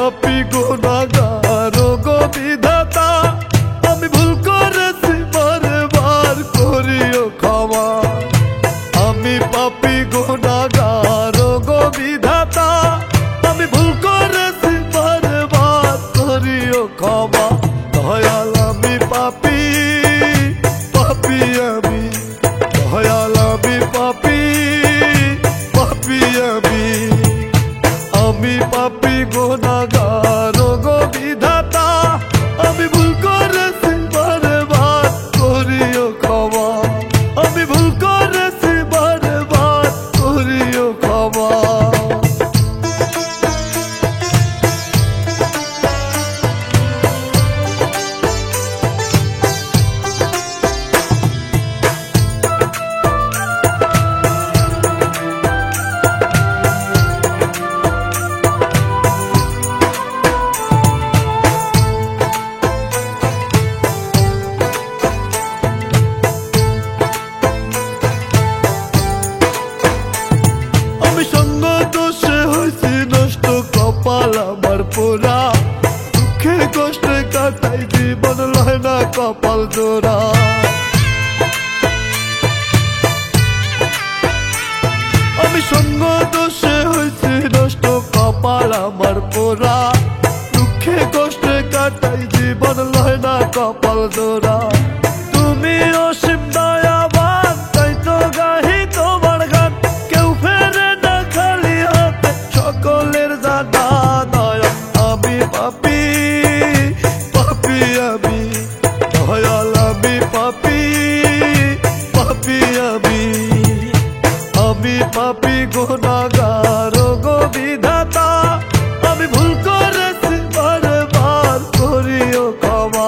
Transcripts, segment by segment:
পাপী গুনাহগার গো বিধাতা, আমি ভুল করেছি বারবার করিও ক্ষমা। আমি পাপী গুনাহগার গো বিধাতা, আমি ভুল করেছি বারবার করিও ক্ষমা। দয়াল আমি পাপী, পাপী আমি, দয়াল আমি পাপী, পাপী আমি পাপী গুনাহগার গো বিধাতা, আমি ভুল করেছি বারবার করিও ক্ষমা। আমি ভুল করেছি বারবার করিও ক্ষমা। আমি সঙ্গ দোষে হয়েছি নষ্ট, কপাল আমার পোড়া, দুঃখে কষ্টে কাটাই জীবন লয় না কপাল জোড়া। আমি সঙ্গ দোষে হয়েছি নষ্ট, কপাল আমার পোড়া, দুঃখে কষ্টে কাটাই জীবন লয় না কপাল জোড়া। তুমি অসীম দয়াবান, তাই তো গাহি তোমার গান, কেউ ফেরে না খালি হাতে, সকলের জানা দয়া। আমি পাপী, পাপী আমি, দয়াল আমি পাপী, পাপী আমি পাপী গুনাহগার গো বিধাতা, আমি ভুল করেছি বারবার করিও ক্ষমা।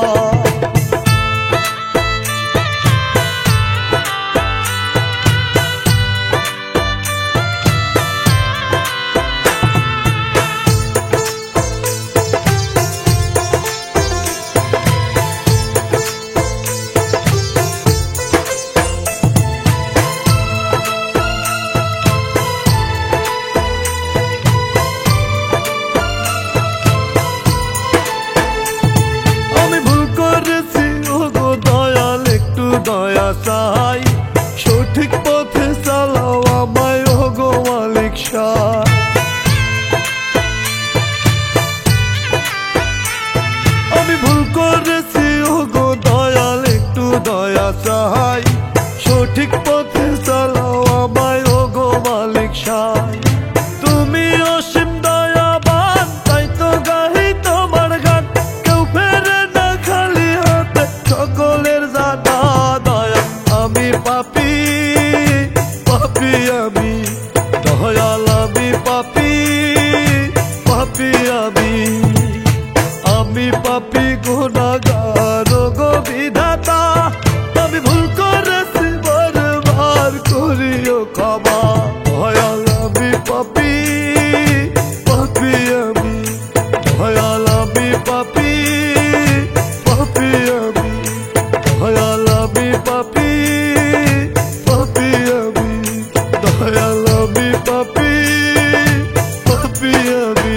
দয়া চাই, সঠিক পথে চালাও আমায় ওগো মালিক শাহ। আমি ভুল করেছি ওগো দয়াল, একটু দয়া চাই, সঠিক পথে চালাও আমায় ওগো মালিক শাহ। তুমি অসীম দয়াবান, তাই তো গাহি তোমার গান, কেউ ফেরে না খালি হাতে, সকলের জানা। আমি পাপী, পাপী আমি, দয়াল আমি পাপী, পাপী আমি পাপী গুনাহগার গো বিধাতা, আমি ভুল করেছি বারবার করিও ক্ষমা। দয়াল আমি পাপী, পাপী আমি, দয়াল আমি পাপী, পাপী আমি, দয়াল আমি পাপী, পাপী আমি, দয়াল আমি পাপী, পাপী আমি।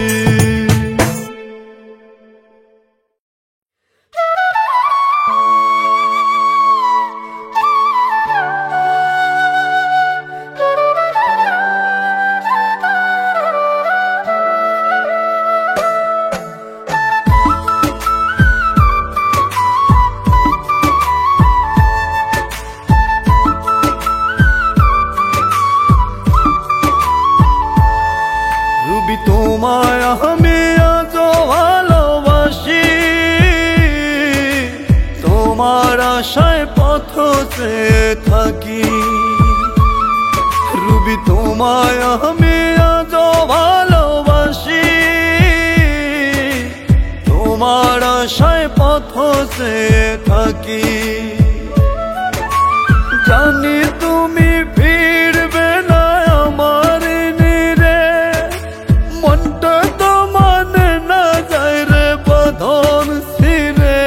তোমায় আমি আজ ভালোবাসি, তোমার আশায় পথ চেয়ে থাকি। রুবি তোমায় আমি আজ ভালোবাসি, তোমার আশায় পথ চেয়ে থাকি। জানি তুমি ফিরবে না আমার নিরে, মনটা তো মানে না যায় রে বাঁধন ছিঁড়ে,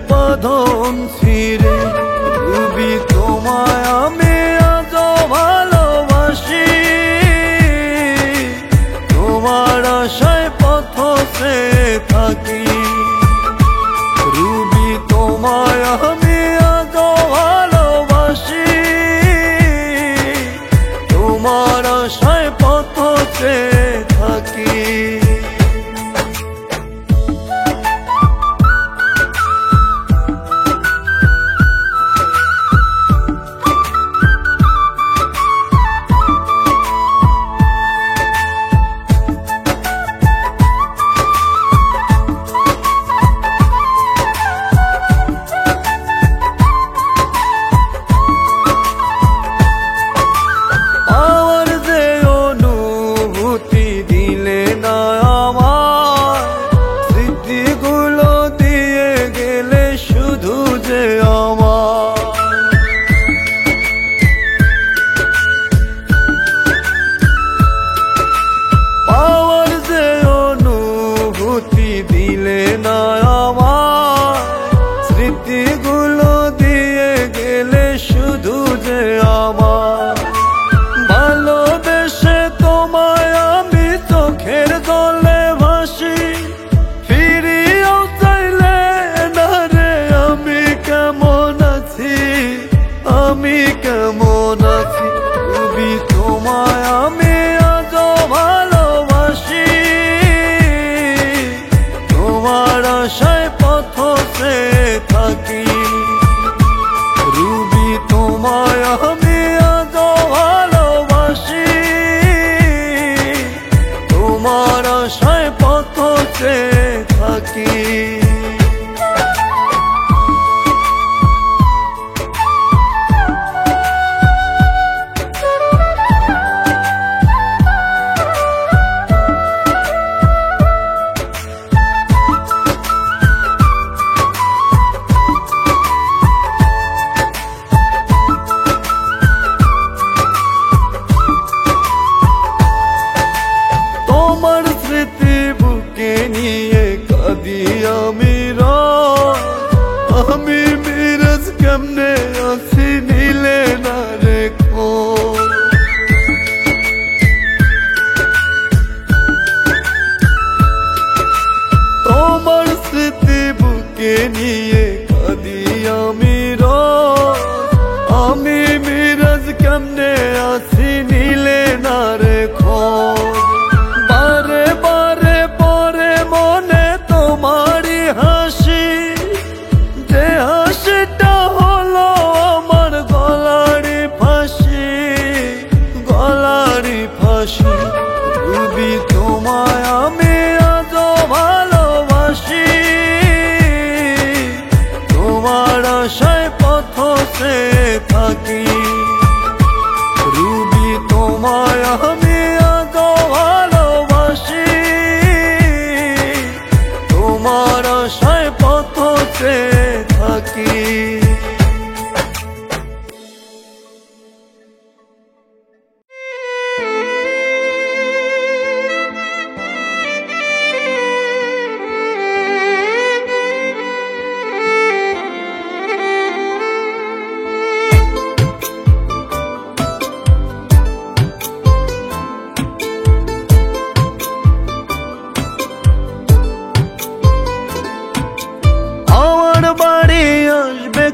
বাঁধন ছিঁড়ে। রুবি তোমায় আমি আজ ভালোবাসি, তোমার আশায় পথ থাকি। রুবি তোমায় আমি আজও ভালোবাসি, তোমার আশায় পথ চেয়ে থাকি। আমি কেমন আছি, রুবি তোমায় আমি আজও ভালোবাসি, তোমার আশায় পথ চেয়ে থাকি। রুবি তোমায় আমি আজও ভালোবাসি, তোমার আশায় পথ চেয়ে থাকি। তোমার স্মৃতি বুকে নিয়ে কাঁদি আমি আমি মিরাজ কেমনে আছি নিলে না রেখো। তোমার স্মৃতি বুকে নিয়ে কাঁদি আমি আমি মিরাজ কেমনে আছি নিলে না রেখো। বারে বারে পরে মনে তোমারই হাসি, যে হাসিটা হলো আমার গলারই ফাঁসি, গলারই ফাঁসি। রুবি তোমায় আমি আজও ভালোবাসি, তোমার আশায় পথ চেয়ে থাকি। রুবি তোমায় আমি আজও ভালোবাসি, তোমার আশায় পথ চেয়ে থাকি।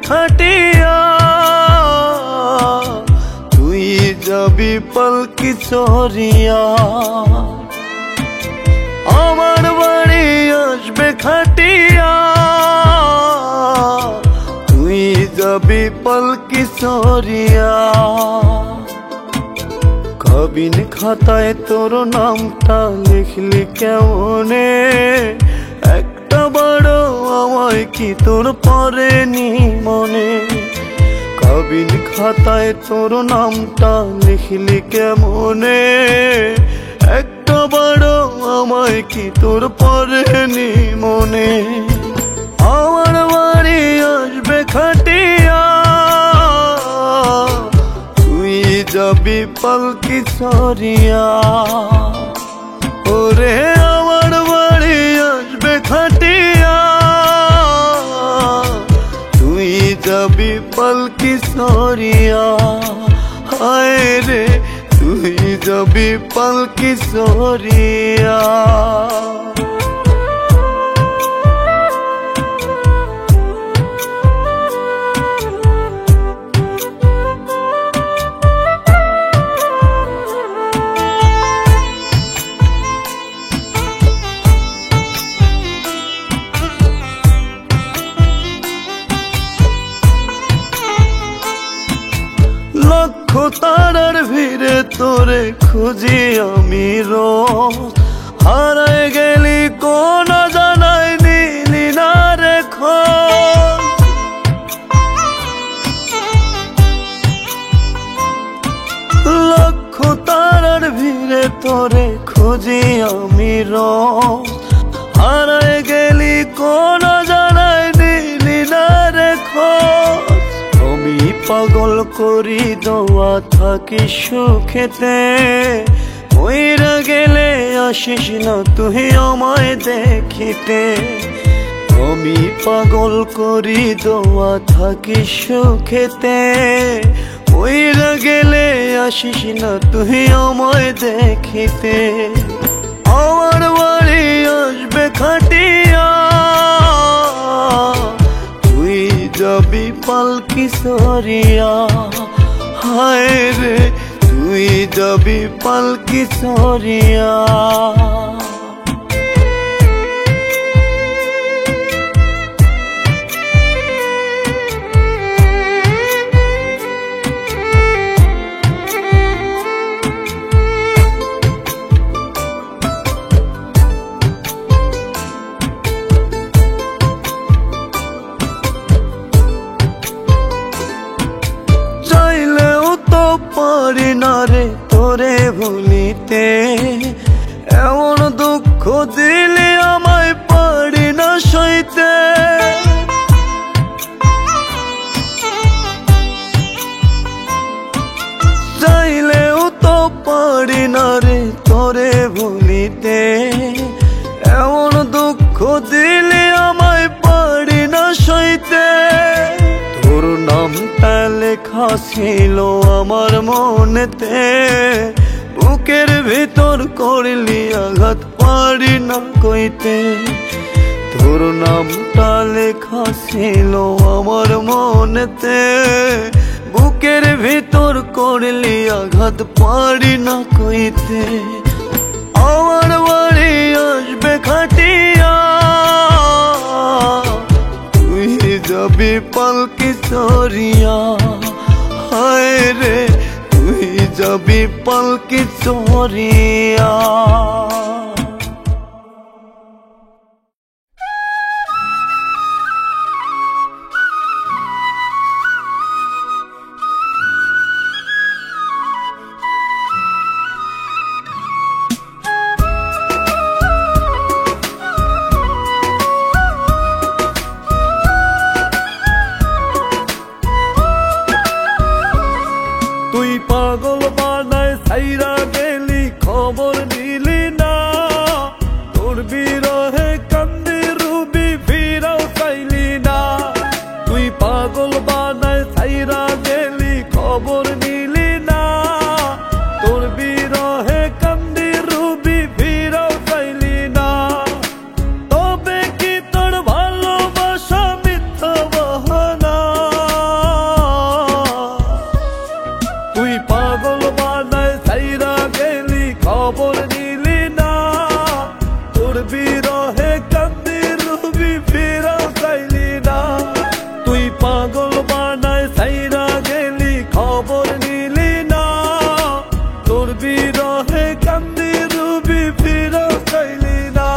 খাটিয়া তুই যাবি পালকি চড়িয়া, আমার বাড়ি আসবে খাটিয়া তুই যাবি পালকি চড়িয়া। কাবিন খাতায় তোর নামটা লিখলি কেমনে, একটা বড় আমায় কি তোর পড়েনি মনে। কাবিন খাতায় তোর নামটা লিখলি কেমনে, একটা বড় আমায় কি তোর পড়েনি মনে। আমার বাড়ি আসবে খাটিয়া তুই যাবি পালকি চড়িয়া, ওরে আমার বাড়ি আসবে খাটিয়া তুই যাবি পালকি চড়িয়া। হায় রে তুই যাবি পালকি চড়িয়া। তোরে খুঁজি আমি রোজ, হারায় গেলি কোন জানাই নিলি না রে খোঁজ। লক্ষ তারার ভিড়ে তোরে খুঁজি আমি রোজ, হারায় গেলি কোন জানাই নিলি না রে খোঁজ। আমি পাগল করি দোয়া থাকি সুখেতে, মইরা গেলে আসিস না তুই আমায় দেখিতে। আমি পাগল করি দোয়া থাকি সুখেতে, মইরা গেলে আসিস না তুই আমায় দেখিতে। আমার বাড়ি আসবে খাটিয়া, তুই যাবি পালকি সরিয়া। হায় রে তুই যাবি পালকি সরিয়া। পারি না রে তোরে ভুলিতে, এমন দুঃখ দিলে আমায় পারি না সইতে। চাইলেও তো পারি না রে তোরে ভুলিতে, এমন দুঃখ দিলে আমায় পারি না সইতে। তোর নামটা লেখা ছিল আমার মনেতে, বুকের ভিতর করলি আঘাত পারি না কইতে। তোর নামটা লেখা ছিল আমার মনেতে, বুকের ভিতর করলি আঘাত পারি না কইতে। আমার বাড়ি আসবে খাটিয়া, তুই যাবি পালকি সরিয়া। হায় রে তুই যাবি পালকি সরিয়া। তুই পাগল বানায় ছাইরা গেলি খবর নিলি না, তোর বিরহে কান্দি রুবি ফিরাও চাইলি না। তুই পাগল বানায় ছাইরা গেলি খবর নিলি না, তোর বিরহে কান্দি রুবি ফিরাও চাইলি না। তবে কি তোর ভালোবাসা মিথ্যা বাহানা? তুই পাগল বানায় ছাইরা গেলি খবর নিলি না, তোর বিরহে কান্দি রুবি ফিরাও চাইলি না। তুই পাগল বানায় ছাইরা গেলি খবর নিলি না, তোর বিরহে কান্দি রুবি ফিরাও চাইলি না।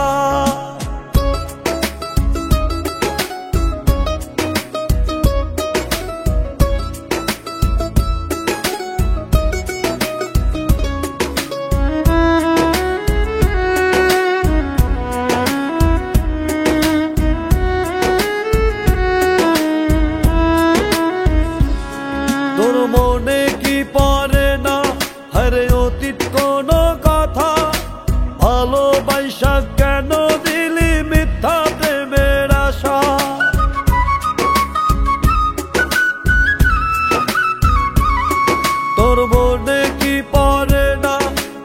তোর মনে কি পড়ে না হরে অতীত কোন কথা? ভালোবাসা কেন দিলি মিথ্যা প্রেমের আশা? তোর মনে কি পড়ে না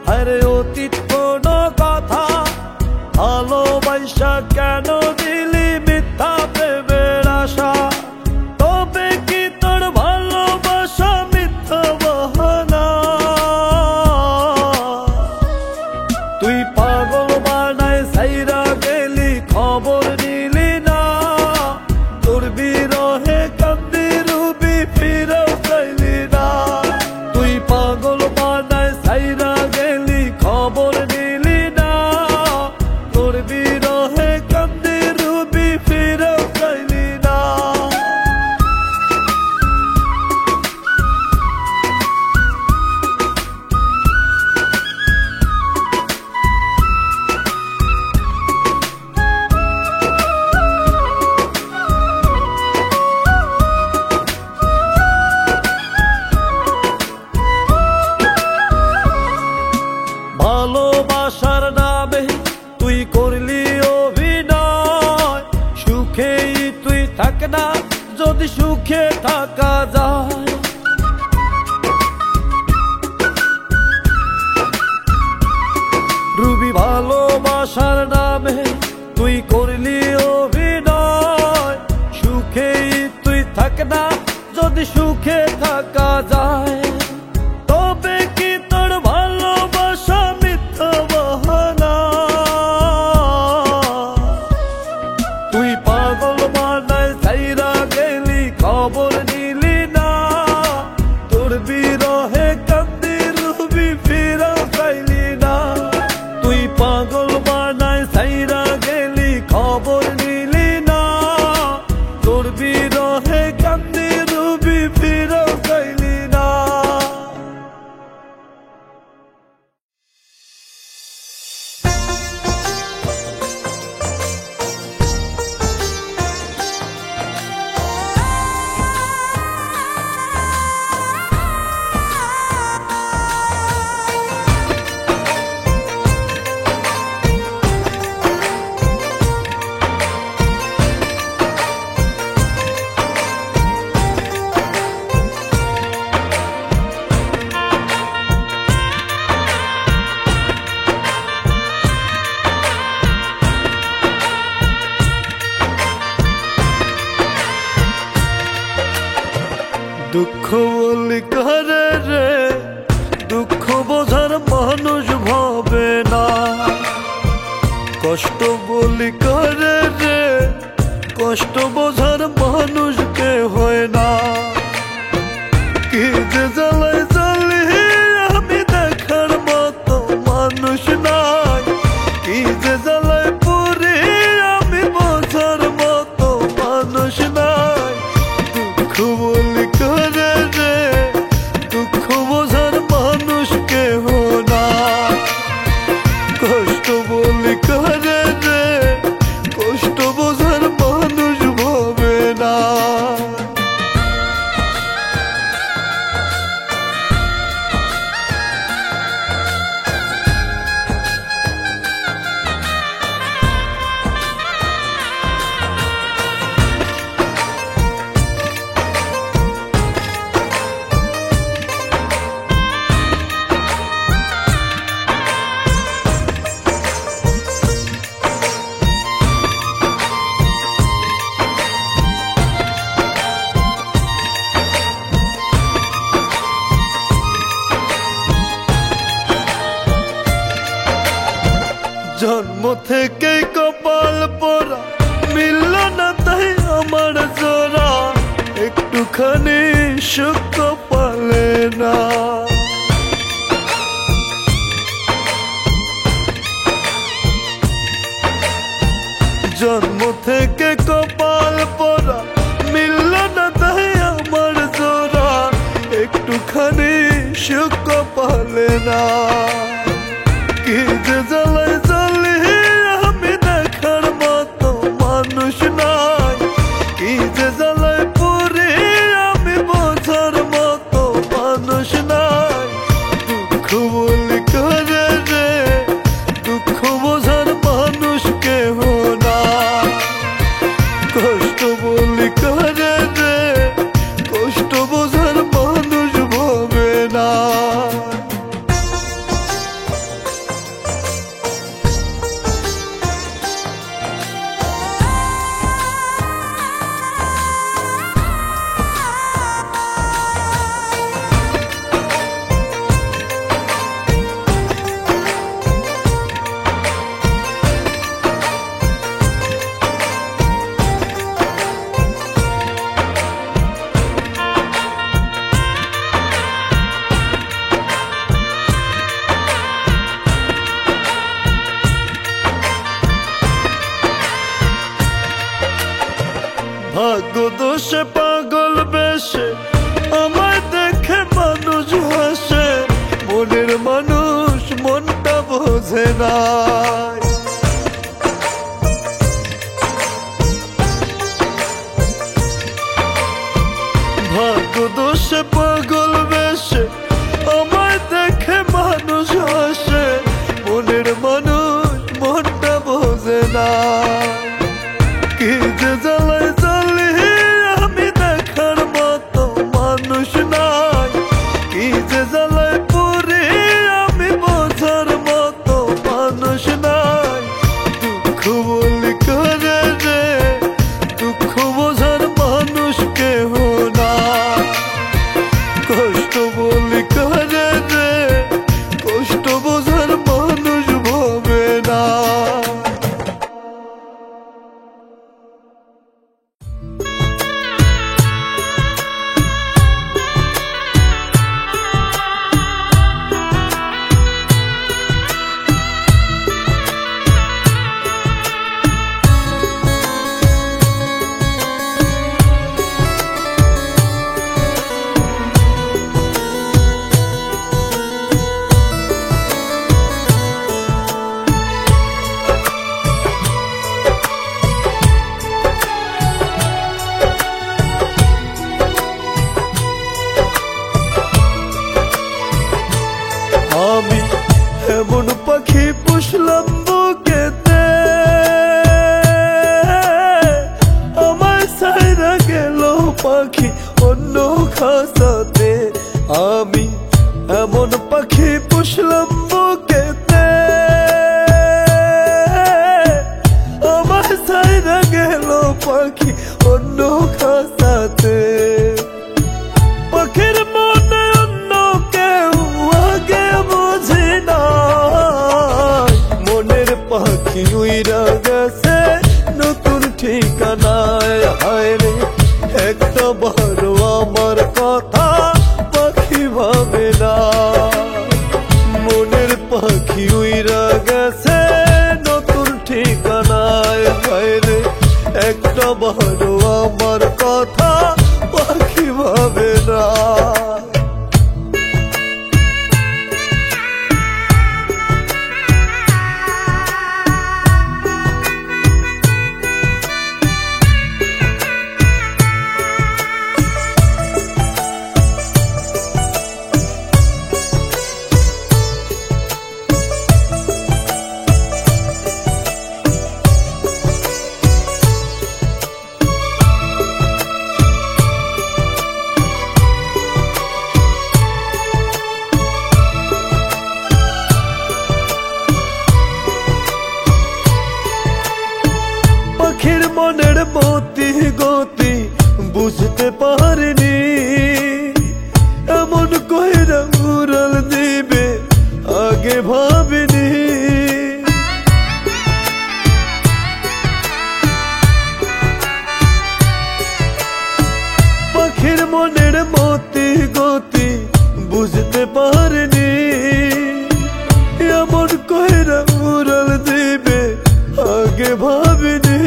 হরে অতীত কোন কথা? ভালোবাসা কেন দিলি মিথ্যা প্রেমের আশা? তবে কি তোর ভালোবাসা মিথ্যা বাহানা? তুই পাগল বানায় ছাইরা গেলি খবর নিলি না, তোর বিরহে কান্দি রুবি ফিরাও চাইলি না। তুই পাগল বানায় ছাইরা রহে কান্দি রুবি ফিরেও চাইলি না। ভালোবাসার নামে তুই করলি অভিনয়, সুখেই তুই থাক না যদি সুখে থাকা যায়। রুবি ভালোবাসার নামে তুই করলি অভিনয়, সুখেই তুই থাক না যদি সুখে থাকা যায়। তবে কি তোর ভালোবাসা মিথ্যা বাহানা? তুই পাগল বানায় ছাইরা গেলি খবর নিলি না, তোর বিরহে কান্দি রুবি ফিরা চাইলি না। তুই পাগল বানায় ছাইরা গেলি খবর নিলি না, তোর বিরহে কান্দি রুবি ফিরা চাইলি না। দুঃখ বলি করে রে, দুঃখ বোঝার মানুষ ভাবে না। কষ্ট বলি করে রে, কষ্ট বোঝার মানুষ কে হয় না। কি যে জ্বালায় জ্বালি আমি দেখার মতো মানুষ নাই, কি যে জ্বালায় পুরি আমি বোঝার মতো মানুষ নাই। দুঃখ বলি করে রে, দুঃখ বোঝার মানুষ কেহ না। কষ্ট বলি করে রে, কষ্ট বোঝার মানুষ ভাবে না। জন্ম থেকে কপাল পোড়া মিলল না তাই আমার জোড়া, একটুখানি সুখ পালে না। জন্ম থেকে কপাল পোড়া মিলল না তাই আমার জোড়া, একটুখানি সুখ পালে না। কি যে জ্বালায় জ্বালি আমি দেখার মতো মানুষ নাই, কি যে জ্বালায় পুরি আমি বোঝার মতো মানুষ নাই। দুঃখ বলি করে রে, দুঃখ বোঝার মানুষ কেহ না। কষ্ট বলি করে রে, কষ্ট বোঝার মানুষ ভাবে না। দোষে পাগল বেশে আমায় দেখে মানুষ হাসে, মনের মানুষ মনটা বোঝে না। ভাগ্য দোষে পাগল বেশে আমায় দেখে মানুষ হাসে, মনের মানুষ মনটা বোঝে না। কি যে জ্বালায় জ্বালি আমি দেখার মতো মানুষ নাই, কি যে জ্বালায় পুরি আমি বোঝার মতো মানুষ নাই। দুঃখ বলি করে রে দুঃখ বোঝার মানুষ কেহ না, কষ্ট বলি করে রে কষ্ট বোঝার মানুষ ভাবে না। আমি এমন পাখি পুষলাম বুকেতে, আমায় ছাইরা গেল পাখি অন্য খাসাতে। আমি এমন পাখি পুষলাম বুকেতে, আমায় ছাইরা গেল পাখি অন্য খাসাতে। পাখির মনে অন্য কেউ আগে বুঝি নাই, মনের পাখি উইরা গেছে নতুন ঠিকানায়। হায় রে একটা বারো আমার কথা পাখি ভাবে না, মনের পাখি উইরা গেছে নতুন ঠিকানায়। হায় রে একটা বারো আমার কথা পাখি ভাবে না। পাখির মনের মতি গতি বুঝতে পারিনি, এমন কইরা উড়াল দিবে আগে ভাবিনি। পাখির মনের মতি গতি বুঝতে পারিনি, এমন কইরা উড়াল দিবে আগে ভাবিনি।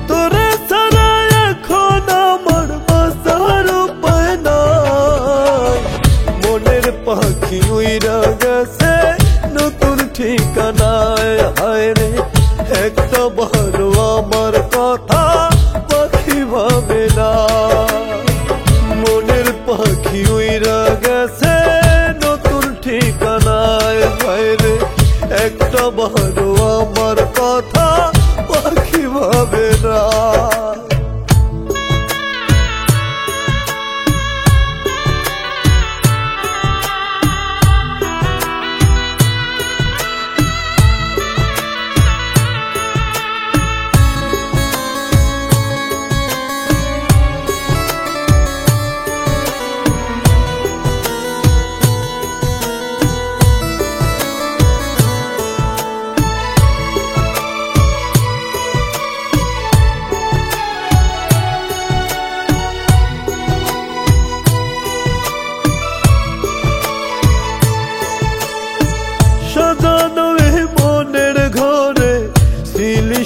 তোরে ছাড়া এখন আমার বাঁচার উপায় নাই, মনের পাখি উইরা গেছে নতুন ঠিকানায়। হায় রে একটা বারো আমার কথা পাখি ভাবে না, মনের পাখি উইরা গেছে নতুন ঠিকানায়। হায় রে একটা বারো আমার কথা পাখি ভাবে না।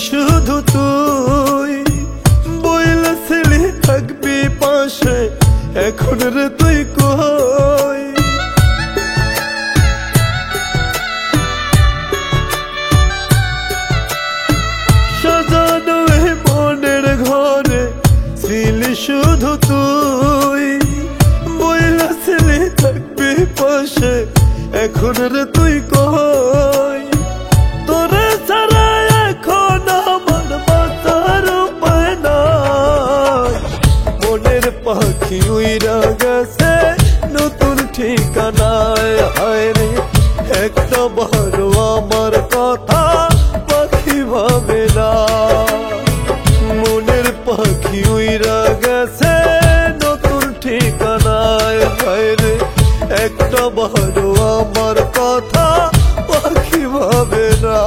শুধু তুই বইলেছিলি এখন রে তুই কই? সাজানো এই মনের ঘরে ছিলি শুধু তুই, বইলা ছিলি থাকবি পাশে, এখন রে তুই কই? তোরে ছাড়া এখন আমার বাঁচার উপায় নাই, মনের পাখি উইরা গেছে নতুন ঠিকানায়। হায় রে একটা বারো আমার কথা পাখি ভাবে না, মনের পাখি উইরা গেছে নতুন ঠিকানায়। হায় রে একটা বারো আমার কথা পাখি ভাবে না।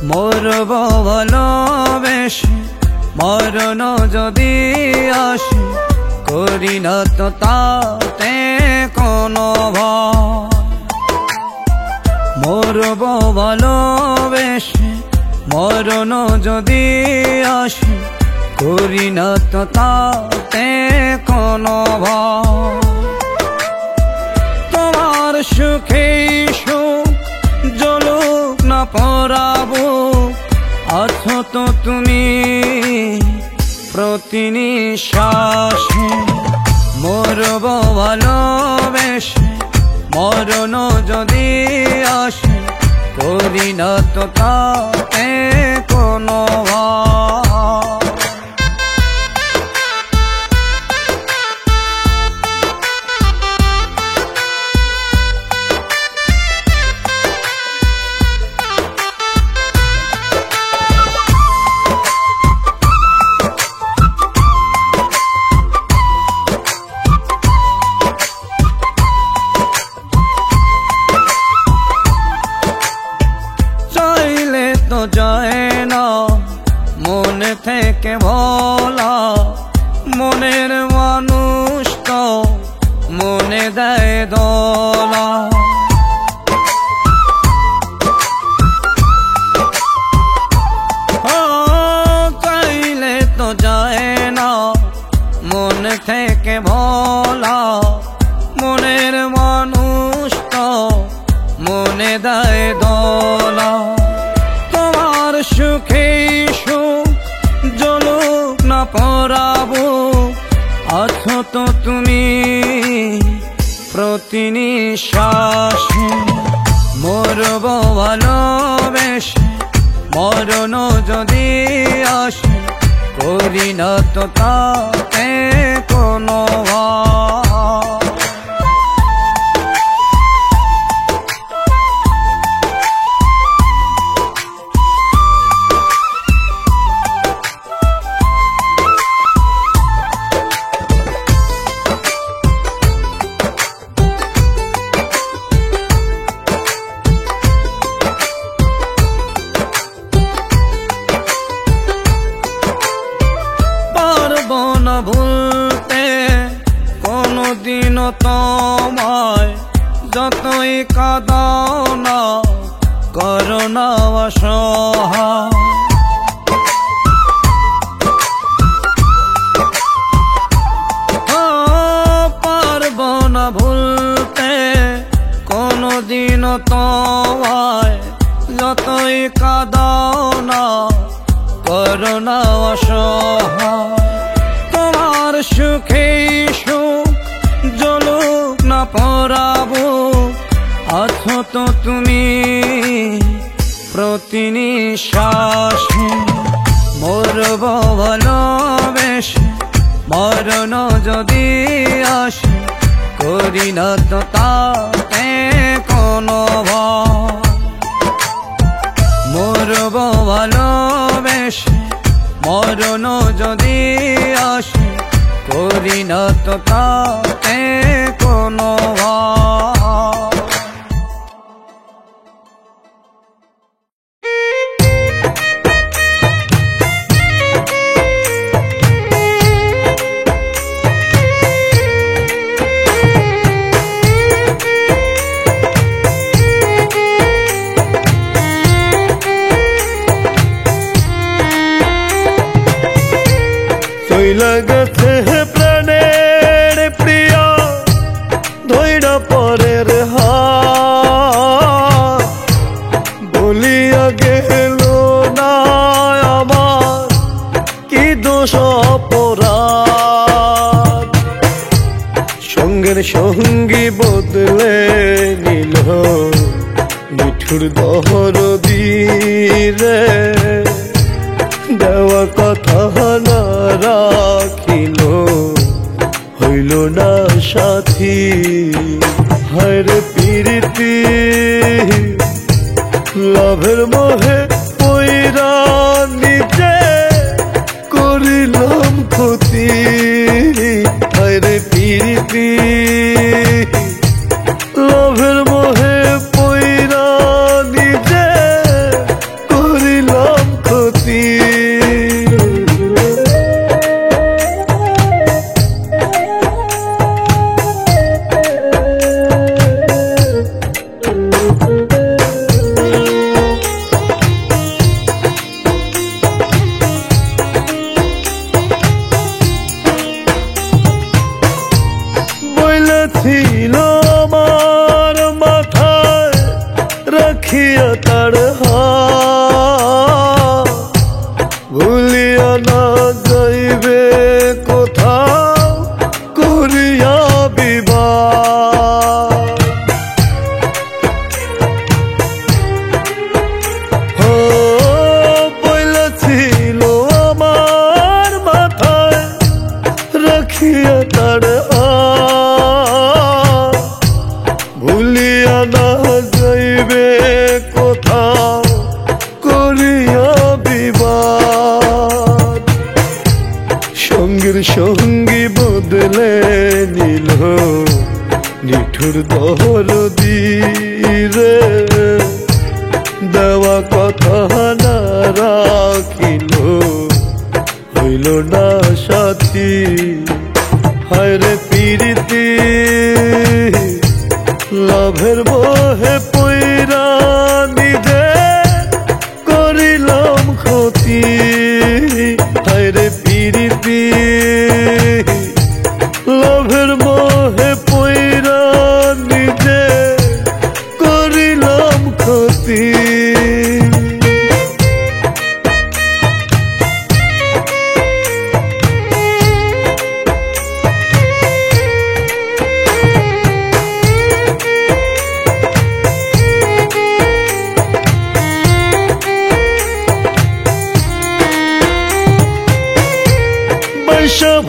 মরব ভালোবেসে মরণ যদি আসে, করি না তো তাতে কোনো ভয়। মরব ভালোবেসে মরণ যদি আসে, করি না তো তাতে কোনো ভয়। তোমার সুখে সুখ জ্বলুক না পরাবো, আছো তো তুমি প্রতি নিঃশ্বাসে। মরব ভালোবেসে মরণ যদি আসে, করি না তো তাতে কোনো ভয়। যায় না মন থেকে ভোলা, মনের মানুষ তো মনে দেয় দোলা। চাইলে তো যায় না মন থেকে ভোলা, মনের মানুষ তো মনে দেয় দোলা। সুখে সুখ জ্বলুক না পরাবো, আছো তো তুমি প্রতি নিঃশ্বাসে। মরব ভালোবেসে মরণ যদি আসে, করি না তো তাতে কোনো ভয়। ভুলতে কোনদিন তোমায়, যতই কাঁদাও না করো না অসহায়। পারব না ভুলতে কোনদিন তোমায়, যতই কাঁদাও না করো না অসহায়। তোমার সুখে সুখ জ্বলুক না পরাবো, আছো তো তুমি প্রতি নিঃশ্বাসে। মরব ভালোবেসে মরণ যদি আসে, করি না তো তাতে কোনো ভয়। মরব ভালোবেসে মরণ যদি আসে, করি না তো তাতে কোনো ভাব। চইলা গেছে প্রাণের প্রিয়া ধইরা পরের হাত, বলিয়া গেল না আমার কি দোষ অপরাধ। সঙ্গের সঙ্গী বদলে নিল নিঠুর দহরদি রে, দেওয়া কথা না রাখিল হইল না সাথী। হায়রে প্রীতি লাভের মোহে পইরা নিজে করিলাম ক্ষতি। হায়রে প্রীতি লাভের মোহে পইরা নিজে করিলাম ক্ষতি। ছিল আমার মাথায় রাখিয়া তার হাত, ভুলিয়া না যাইবে কোথাও করিয়া বিবাহ। বইলেছিল আমার মাথায় রাখিয়া তার ভুলিয়া না যাইবে কোথাও করিয়া বিবাদ। সঙ্গীর সঙ্গী বদলে নিল নিঠুর দহরদি রে, দেওয়া কথা না রাখিল হইল না সাথী। হায়রে প্রীতি লাভের মোহে পইরা নিজে করিলাম ক্ষতি। হায়রে প্রীতি লাভের মোহে পইরা নিজে করিলাম ক্ষতি।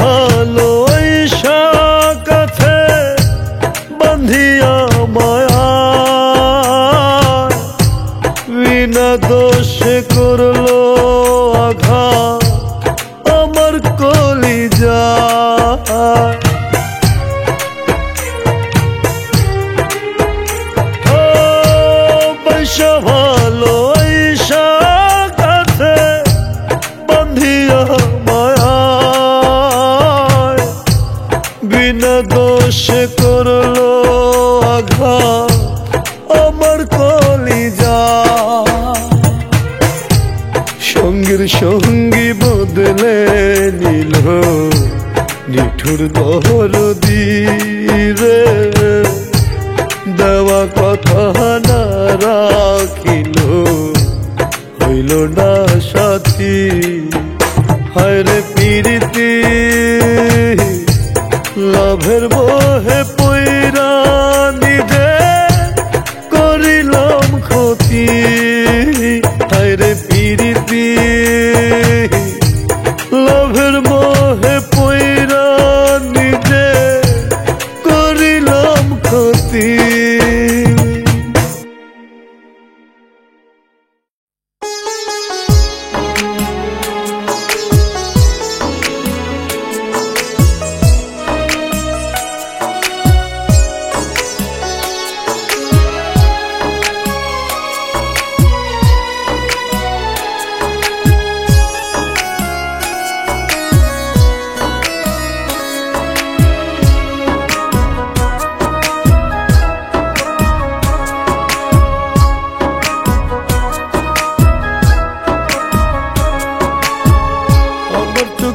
ভালো ঈশা কাছে বান্ধিয়া মায়া, বিনা দোষে করলো আঘাত আমার কলিজায়। বৈশা ভালো ঈশা কাছে বান্ধিয়া বিনা দোষে করলো আঘাত আমার কলিজায়। সঙ্গীর সঙ্গী বদলে নিল নিঠুর দহরদি রে, দেওয়া কথা না রাখিল হইল না সাথী। হায়রে প্রীতি লাভের মোহে পইরা নিজে করিলাম ক্ষতি। হায়রে প্রীতি লাভের মোহে পইরা নিজে করিলাম ক্ষতি।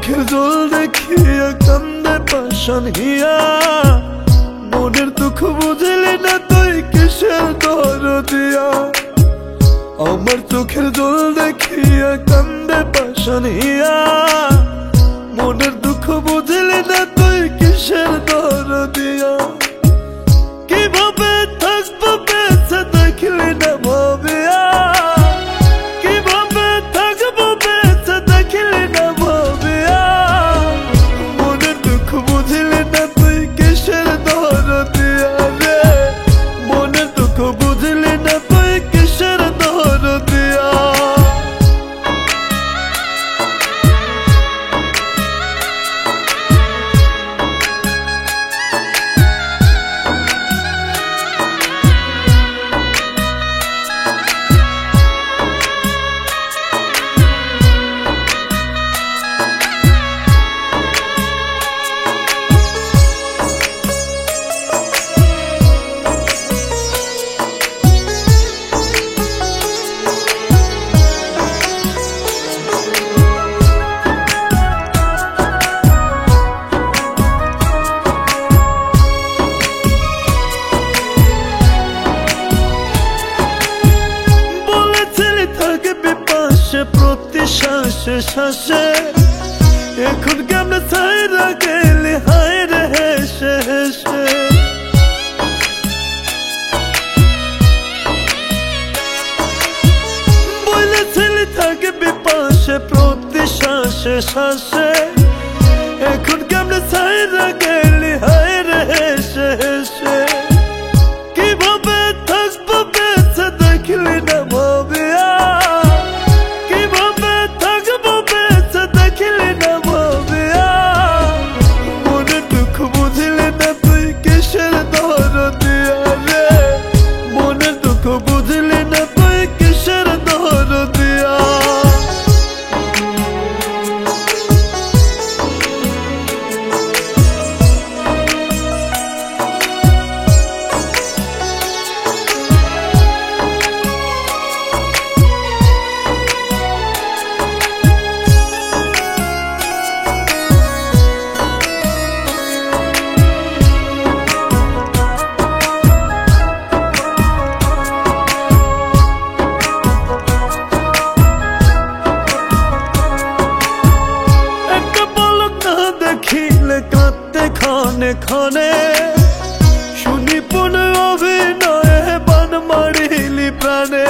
চোখের জল দেখিয়া কান্দে পাষাণ হিয়া মনের দুঃখ বুঝলি না তুই কিসের দরদিয়া আমার চোখের জল দেখিয়া কান্দে পাষাণ হিয়া মনের দুঃখ বুঝলি না তুই কিসের দরদিয়া কিভাবে থাকবো বেঁচে দেখলি না ভাবিয়া কিভাবে থাকবো বেঁচে দেখলি না ভাবিয়া মনের দুঃখ বুঝলি না তুই কিসের দরদিয়া রে মনের দুঃখ বুঝলি না তুই কিসের দরদিয়া প্রতি শ্বাসে শ্বাসে এখন কেমন ছাইরা গেলি হায় রে হেসে হেসে বলেছিলি থাকবি পাশে প্রতি শ্বাসে শ্বাসে এখন কেমন ছাইরা গেলি হায় রে হেসে হেসে কিভাবে থাকবো বেঁচে দেখলি না ভাবিয়া বুঝলি না তুই কিসের দরদিয়া দেখিলে কাঁদতে ক্ষণে ক্ষণে শুনি পুন অভিনয়ে বান মারিলি প্রাণে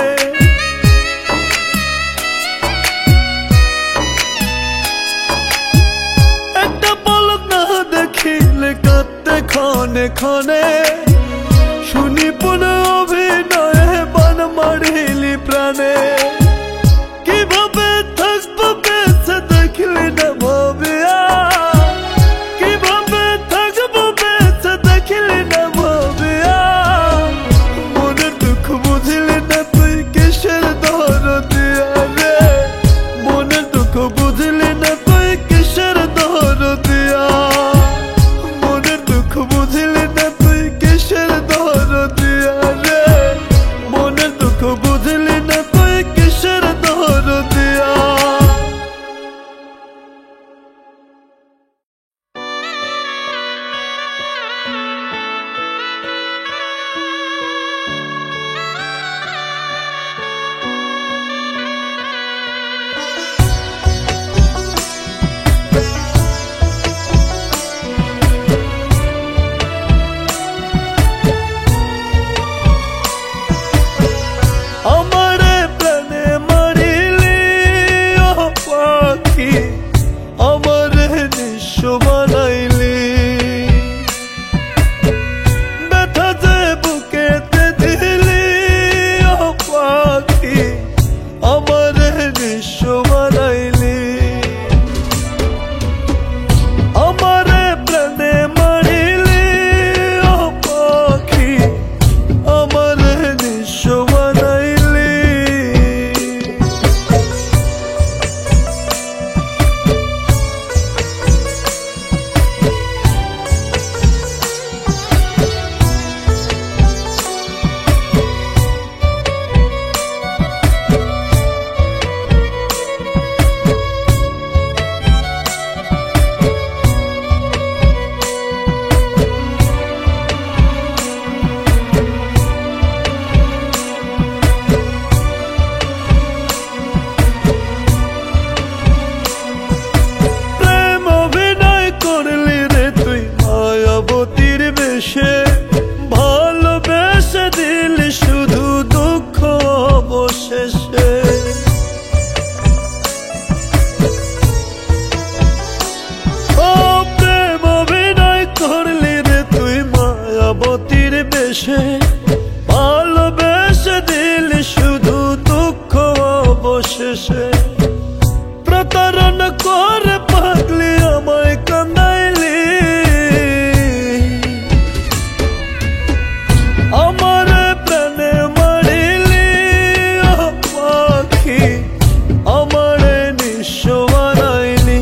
একটা পলক না দেখিলে কাঁদতে ক্ষণে ক্ষণে শুনি পুন অভিনয়ে বান মারিলি প্রাণে কিভাবে থাকবো বেঁচে দেখলি না ভাবিয়া বুঝলি না তুই কিসের দরদিয়া রে মনের দুঃখ বুঝলি না তুই কিসের দরদিয়া মনের দুঃখ বুঝলি না তুই কিসের দরদিয়া রে মনের দুঃখ বুঝলি না তুই কিসের দরদিয়া করে পাগলি আমায় কান্দাইলি আমার প্রাণে মারিলি ও পাখি আমার নিঃস্ব বানাইলি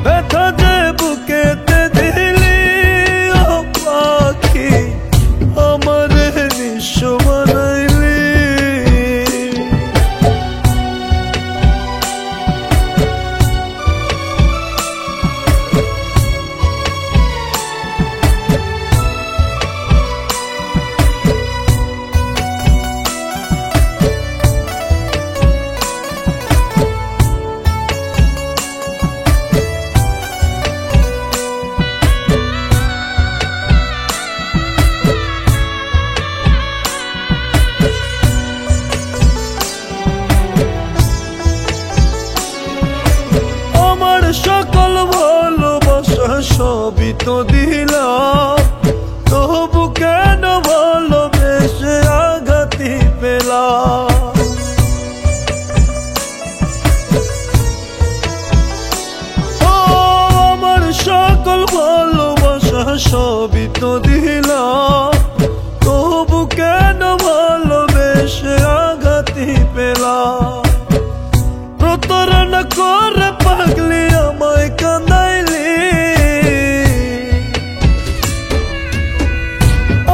ব্যথা যে বুকেতে দিলি ও পাখি আমার নিঃস্ব বানাইলি সকল ভালোবাসা সবই তো দিলাম তবু কেন ভালোবেসে আঘাতি পেলাম আমার সকল ভালোবাসা সবই তো দিলাম তবু কেন ভালোবেসে আঘাতি পেলাম প্রতারণা করে পাগলি আমায় কান্দাইলি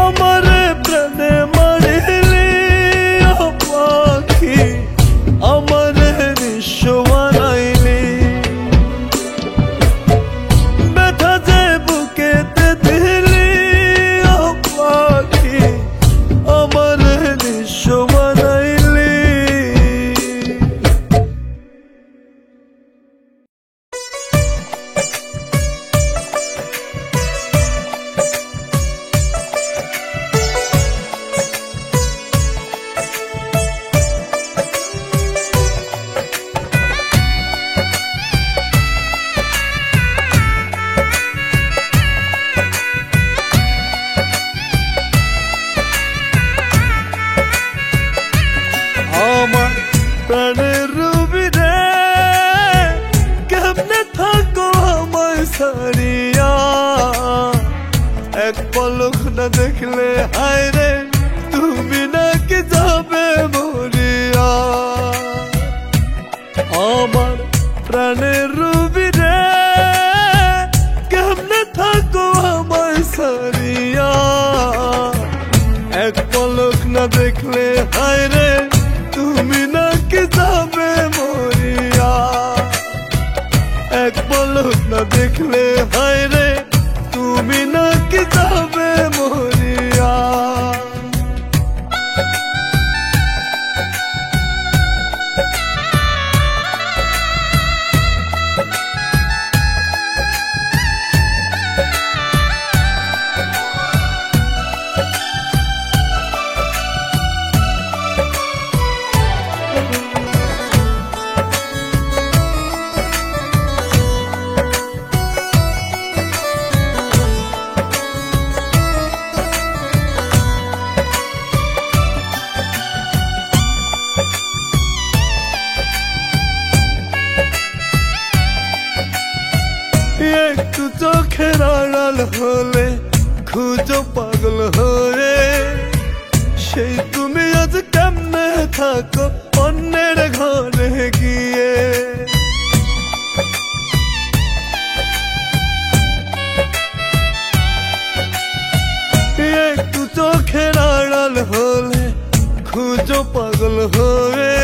আমার প্রাণে মারিলি ও পাখি আমার নিঃস্ব বানাইলি ব্যথা যে বুকেতে দিলি ও পাখি আমার নিঃস্ব বানাইলি আমার প্রাণের রূপী রে কেমনে থাকো আমায় সারিয়া এক পলক না দেখলে হায় রে তুমি নাকি যাবে মরিয়া আমার প্রাণের রূপী রে কেমনে থাকো আমায় সারিয়া এক পলক না দেখলে হায় রে তুমি নাকি যাবে মরিয়া এক পলক না দেখলে হায় রে তুমি নাকি যাবে মরিয়া একটু চোখের আড়াল হলে খুঁজো পাগল হয়ে সেই তুমি আজ কেমনে থাকো অন্যের ঘরে গিয়ে একটু চোখের আড়াল হলে খুঁজো পাগল হয়ে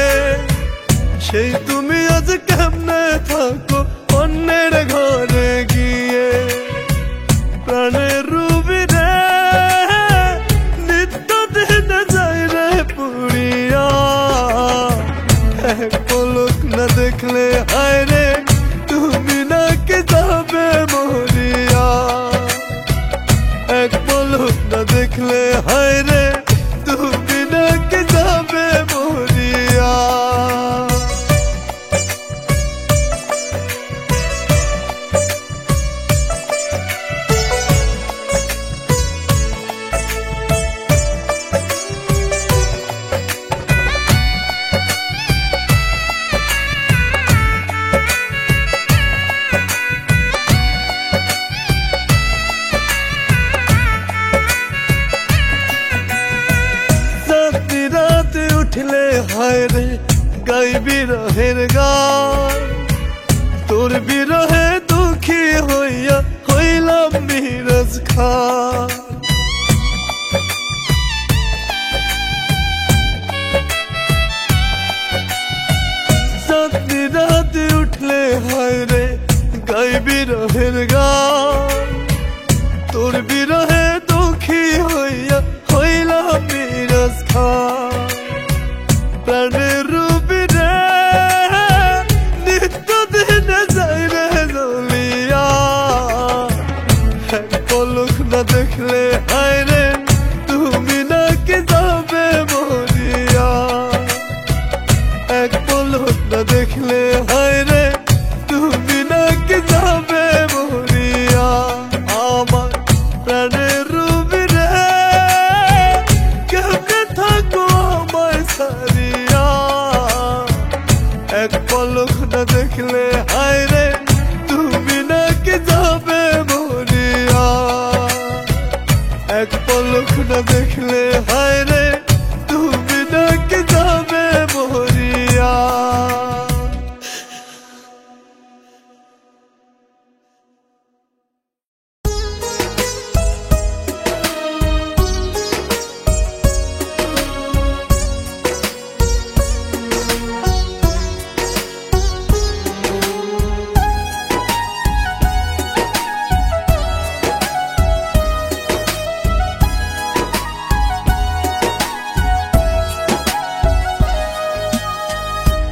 সেই তুমি আজ কেমনে থাকো অন্যের ঘরে গিয়ে প্রাণের রূপী রে নিত্য দিন যাই রে পুড়িয়া এক পলক না দেখলে হায় রে তুমি নাকি যাবে মরিয়া এক পলক না দেখলে হায় রে তুমি নাকি যাবে মরিয়া প্রেমের গান। তোর বিরহে দুঃখী হইয়া হইলাম মিরাজ খান। চাঁদনি রাতে উঠলে হায় রে গাই বিরহের গান। তোর বিরহে দুঃখী হইয়া হইলাম মিরাজ খান। প্রাণের রূপী রে নিত্য দিনে যাই রে জ্বলিয়া। এক পলক না দেখলে হায় রে তুমি নাকি যাবে মরিয়া। এক পলক না দেখলে হায় রে তুমি নাকি যাবে মরিয়া। আমার প্রাণের রূপী রে কেমনে থাকো আমায় ছাড়িয়া। এক পলক না দেখলে হায় রে তুমি নাকি যাবে মরিয়া। এক পলক না দেখলে হায় রে তুমি নাকি যাবে মরিয়া।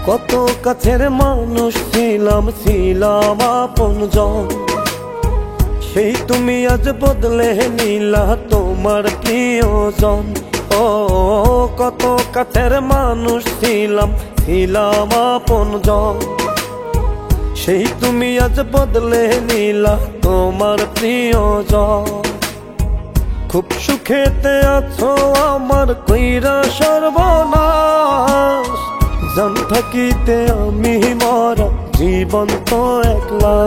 কত কাছের মানুষ ছিলাম, ছিলাম আপনজন। সেই তুমি আজ বদলে নিলা তোমার প্রিয়জন। ও কত কাছের মানুষ ছিলাম, ছিলাম আপনজন। সেই তুমি আজ বদলে নিলা তোমার প্রিয়জন। খুব সুখেতে আছো আমার কইরা সর্বনাশ। জান থাকিতে আমি মরা জীবন তো একলা।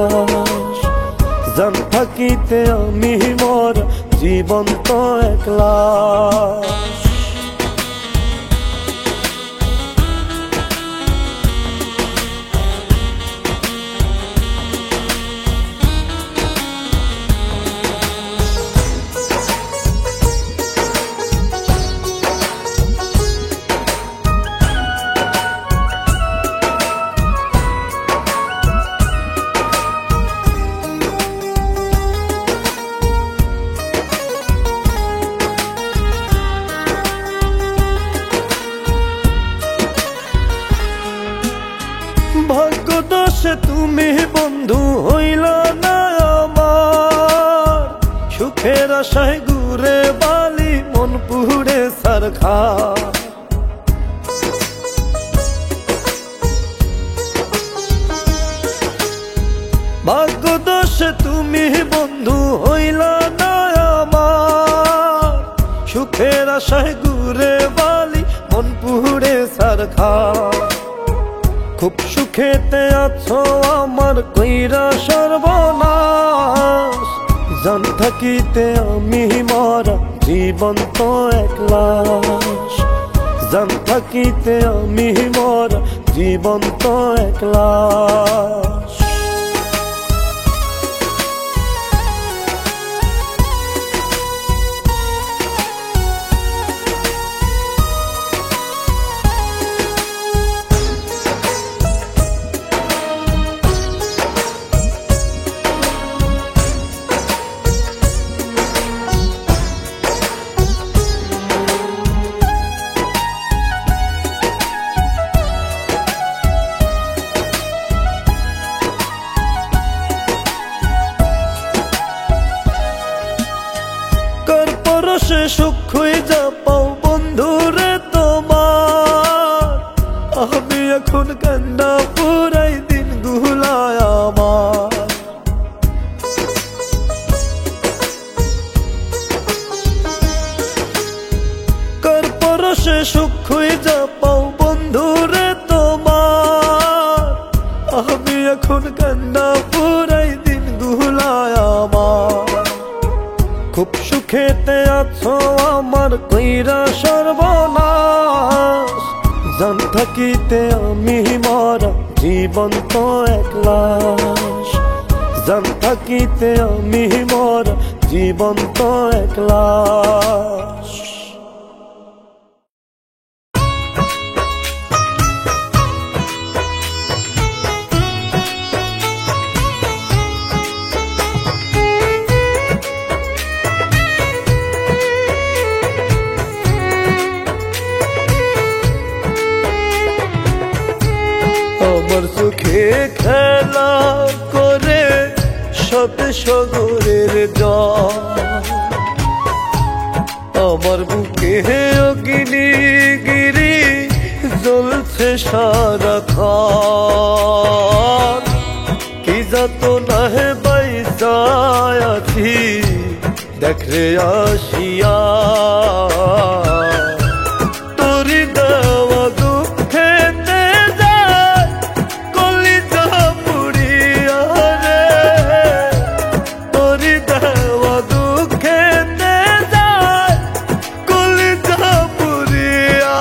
জান থাকিতে আমি মরা জীবন তো একলা। ভাগ্য দোষে তুমি বন্ধু হইলা না আমার। সুখের আশায় ঘুরে বালি মন পুড়ে সারখা। ভাগ্য দোষে তুমি বন্ধু হইলা না আমার। সুখের আশায় ঘুরে বালি মন পুড়ে সারখা। খুব সুখেতে আছো আমার কইরা সর্বনাশ। জান থাকিতে আমি মরা জীবন তো একলা। জান থাকিতে আমি মরা জীবন তো একলা। পরশে সুখ হয়ে যা পাও বন্ধুরে তোমার। আমি এখন কান্না পুরাই দিন গুলায় আমার। কার পরশে সুখ হয়ে যা পাও বন্ধুরে তোমার। আমি এখন কান্না পুরাই দিন গুলায় আমার। খুব সুখেতে আছো আমার কইরা সর্বনাশ। জান থাকিতে আমি মরা জীবন তো এক লাশ, জান থাকিতে আমি মরা জীবন তো এক লাশ। আমার সুখে খেলা করে শত সাগরের জল, আমার বুকে অগ্নিগিরি জ্বলছে সারাক্ষণ। কি যত না হে বাইসায় আছি দেখরে আসিয়া, তোরি দেওয়া দুঃখেতে যায় কলিজা পুড়িয়া রে, তোরি দেওয়া দুঃখেতে যায় কলিজা পুড়িয়া।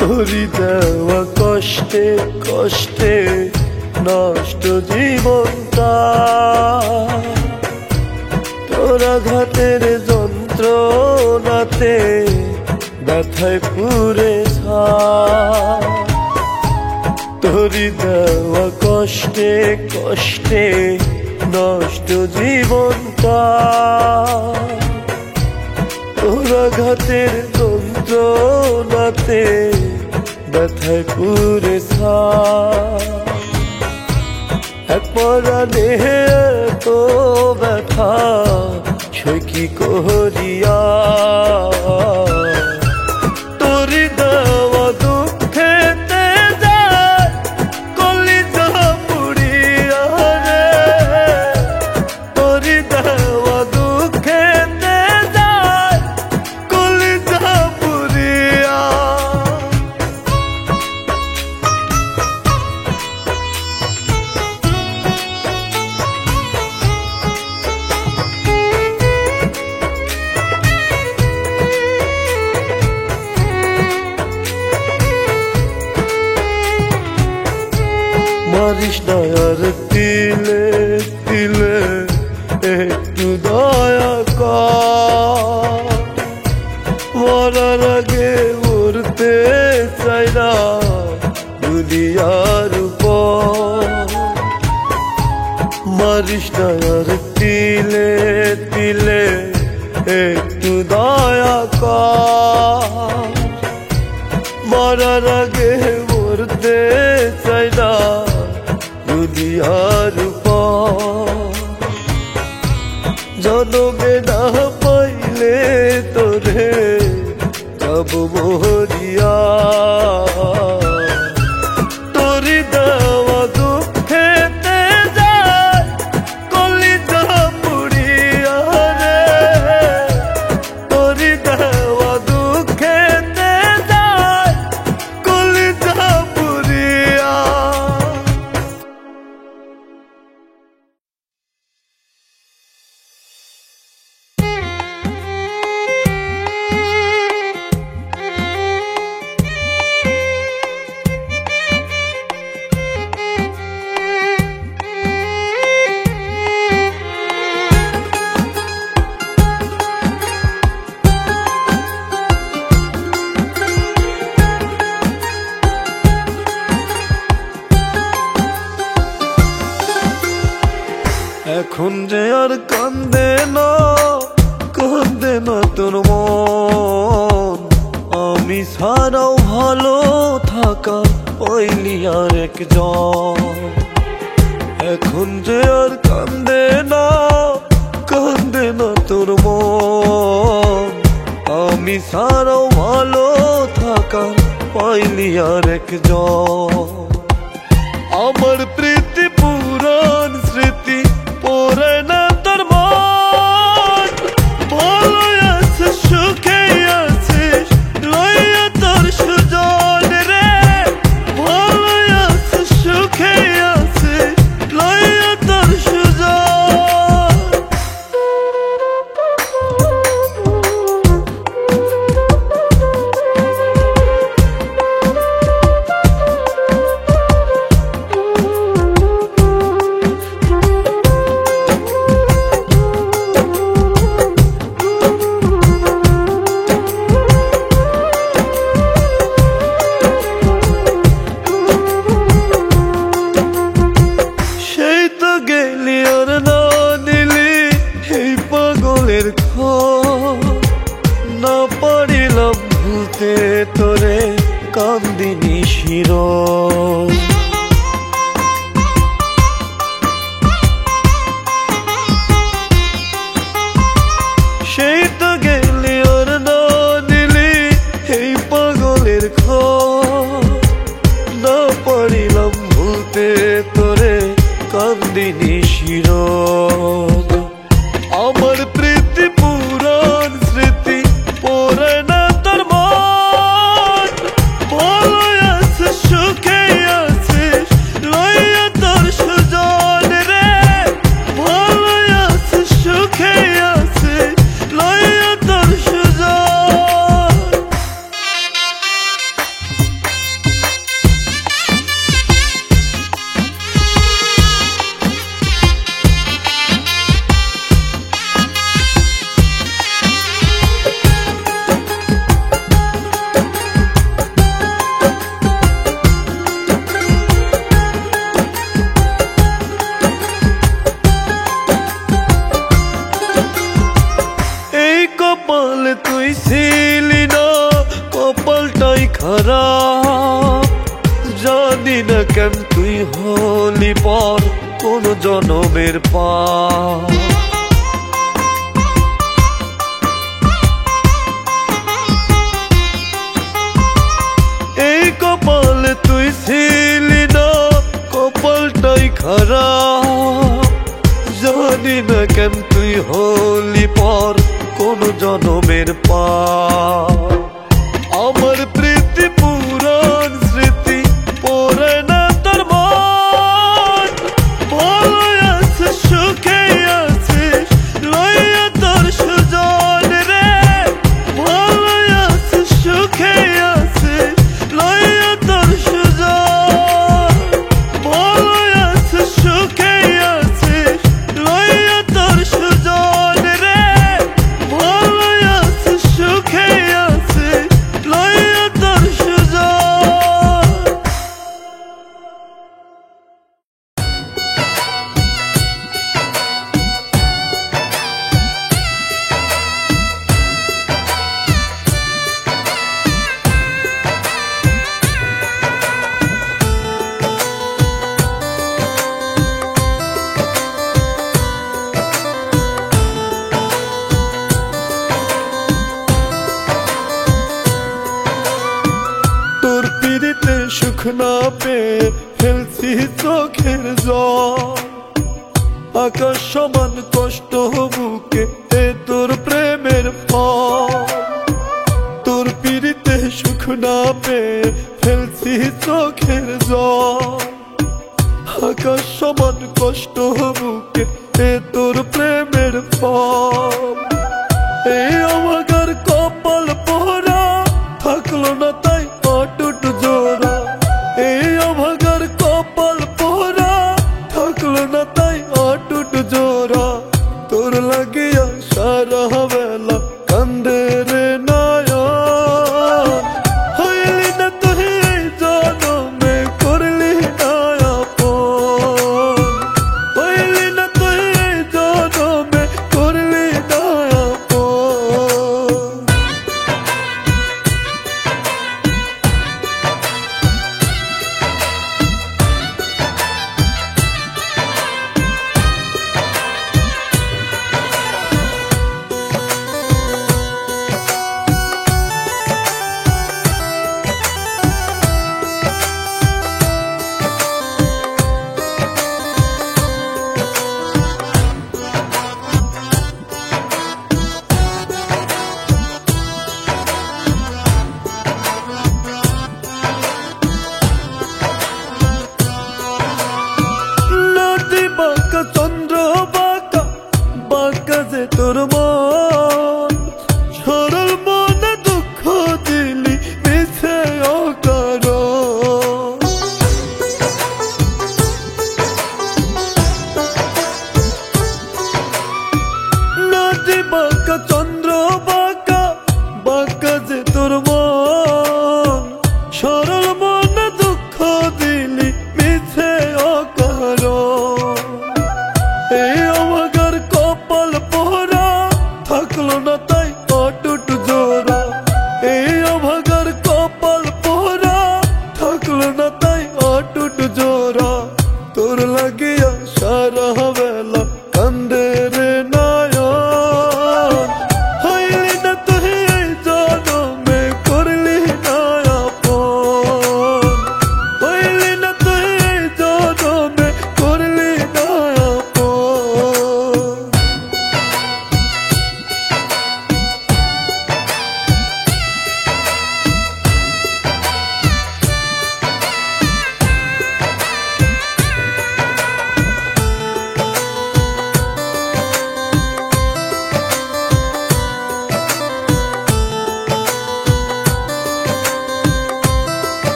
তোরি দেওয়া কষ্টে কষ্টে নষ্ট জীবনটা, তোরা ঘাতের যন্ত্রণাতে ব্যথায় পুরে ছাই। তোরি দেওয়া কষ্টে কষ্টে নষ্ট জীবনটা, তোরা ঘাতের যন্ত্রণাতে ব্যথায় পুরে ছাই। এক পরাণে এত ব্যথা সই কি করিয়া, তোরি দেওয়া দুঃখেতে যায় কলিজা পুড়িয়া রে, তোরি দেওয়া দুঃখেতে যায় কলিজা পুড়িয়া। মারিস না আর তিলে তিলে একটু দয়া কর, মরার আগে উড়তে চাই না দুনিয়ার উপর। মারিস না আর তিলে তিলে একটু দয়া কর, মরার আগে উড়তে চাই না দুনিয়ার উপর। জনমে না পাইলে তোরে যাব মরিয়া, তোরি দেওয়া দুঃখেতে যায় কলিজা পুড়িয়া রে, তোরি দেওয়া দুঃখেতে যায় কলিজা পুড়িয়া। এখন যে আর কান্দে না তোর মন, আমি ছাড়াও ভালো থাকা পাইলি আর একজন। এখন যে আর কান্দে না তোর মন, আমি ছাড়াও ভালো থাকা পাইলি আর একজন। আমার প্রীতি পুরাণ স্মৃতি পড়ে না তোর মন, ভালো আছে সুখে তোরে কান্দিনি শির। সেই তো গেলি আর না দিলি এই পাগলের খোঁজ, না পারিলাম ভুলতে তোরে কান্দিনি শির। আমার প্রীতি পুরাণ স্মৃতি পড়ে না তোর মন, ভালো আছে সুখে আছিস লইয়া তোর সুজন রে, ভালো আছে সুখে আছিস লইয়া তোর সুজন। কপাল তুই ছিলি না, কপালটাই খারাপ, জানি না কেন তুই হলি পর কোন জনমের পাপ। এই কপাল তুই ছিলি না, কপালটাই খারাপ, জানি না কেন তুই হলি পর কোন জনমের পাপ। আমার প্রীতি পুরাণ স্মৃতি পড়ে না তোর মন, ভালো আছে সুখে আছিস লইয়া তোর সুজন রে, ভালো আছে সুখে আছিস লইয়া তোর সুজন, ভালো আছে সুখে আছিস লইয়া তোর সুজন রে, ভালো আছে সুখে আছিস লইয়া তোর সুজন। তোর পিড়িতে সুখ না পেয়ে ফেলছি চোখের জল, আকাশ সমান কষ্ট বুকে এ তোর প্রেমের ফল। তোর পিড়িতে সুখ না পেয়ে ফেলছি চোখের জল, আকাশ সমান কষ্ট বুকে এ তোর প্রেমের ফল। এই আমাদের কপাল পোড়া থাকলো না তাই অটুট জোড়া, এই আমাদের কপাল পোড়া থাকলো না তাই অটুট জোড়া। তোর লাগিয়া সারা বেলা কান্দে রে নয়ন, হইলি না তুই জনমে করলি না আপন, হইলি না তুই জনমে করলি না আপন।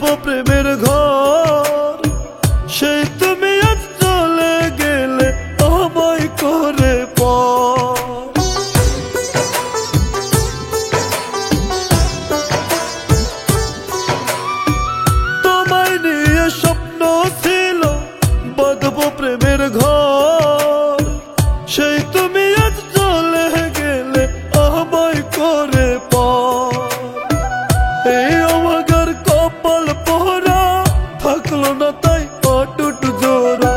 বাঁধবো প্রেমের ঘর, সেই তুমি আজ চলে গেলে আমায় করে পর। তোমায় নিয়ে স্বপ্ন ছিল বাঁধবো প্রেমের ঘর, সেই তুমি আজ চলে গেলে আমায় করে পর। এই অভাগার কপাল পোড়া থাকলো না তাই অটুট জোড়া,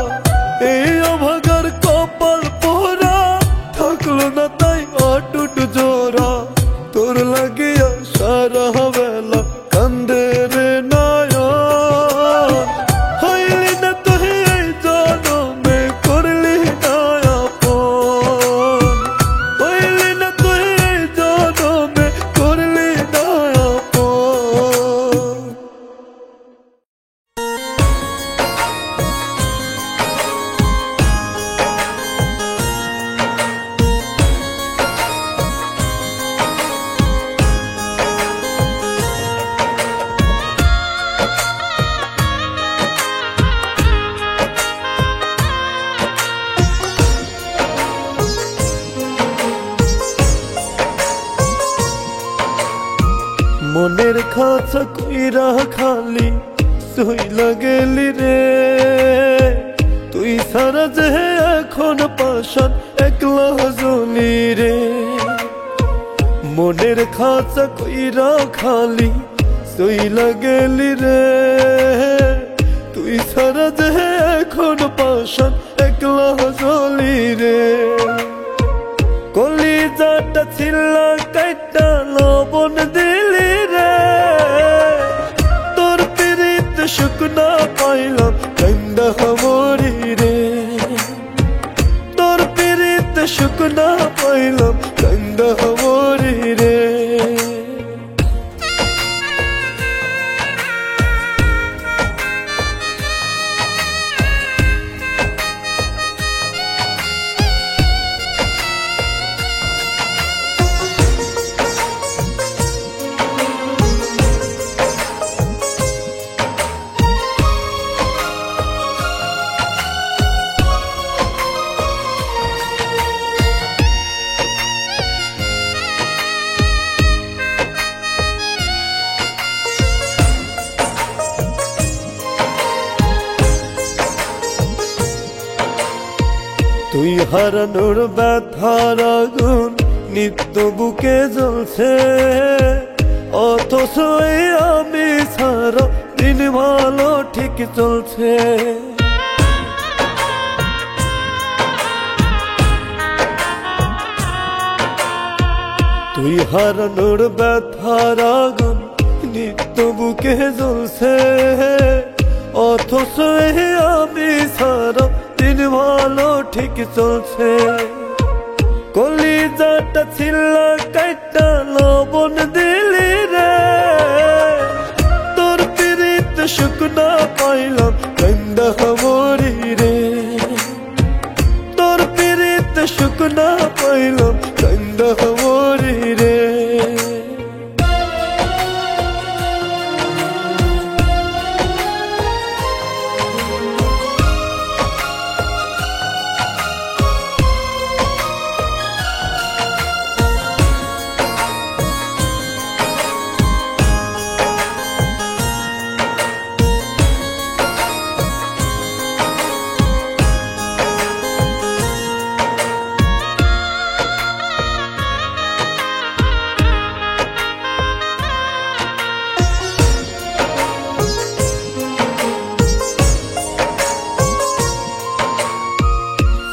এই অভাগার কপাল পোড়া থাকলো না তাই অটুট জোড়া। তোর লাগিয়া সারা বেলা কান্দে রে নয়ন, হইলি না তুই এই জনমে করলি না আপন, হইলি না তুই এই জনমে করলি না আপন। মনের খাঁচা কইরা খালি সইলা গেলি রে, তুই সারা যে এখন পাশান একলা জলি রে। মনের খাঁচা কইরা খালি সইলা গেলি রে, তুই সারা যে এখন পাশান একলা জলি রে। কলিজাটা ছিলা কাইটা লবণ দিলি রে, তোর পিরিত শুকনা পাইলাম কান্দা মরি রে, তোর পিরিত শুকনা পাইলাম কান্দা মরি রে। তুই হারানোর ব্যথার আগুন নিত্য বুকে জ্বলছে, অথচ আমি সারা দিন ভালো ঠিক চলছে। তুই হারানোর ব্যথার আগুন নিত্য বুকে জ্বলছে, অথচ আমি সারা দিন ভালো ঠিক চলছে। কলিজাটা ছিলা কাইটা লবণ দিলি রে, তোর পিরিত শুকনা পাইলাম কান্দা মরি রে, তোর পিরিত শুকনা পাইলাম কান্দা মরি রে।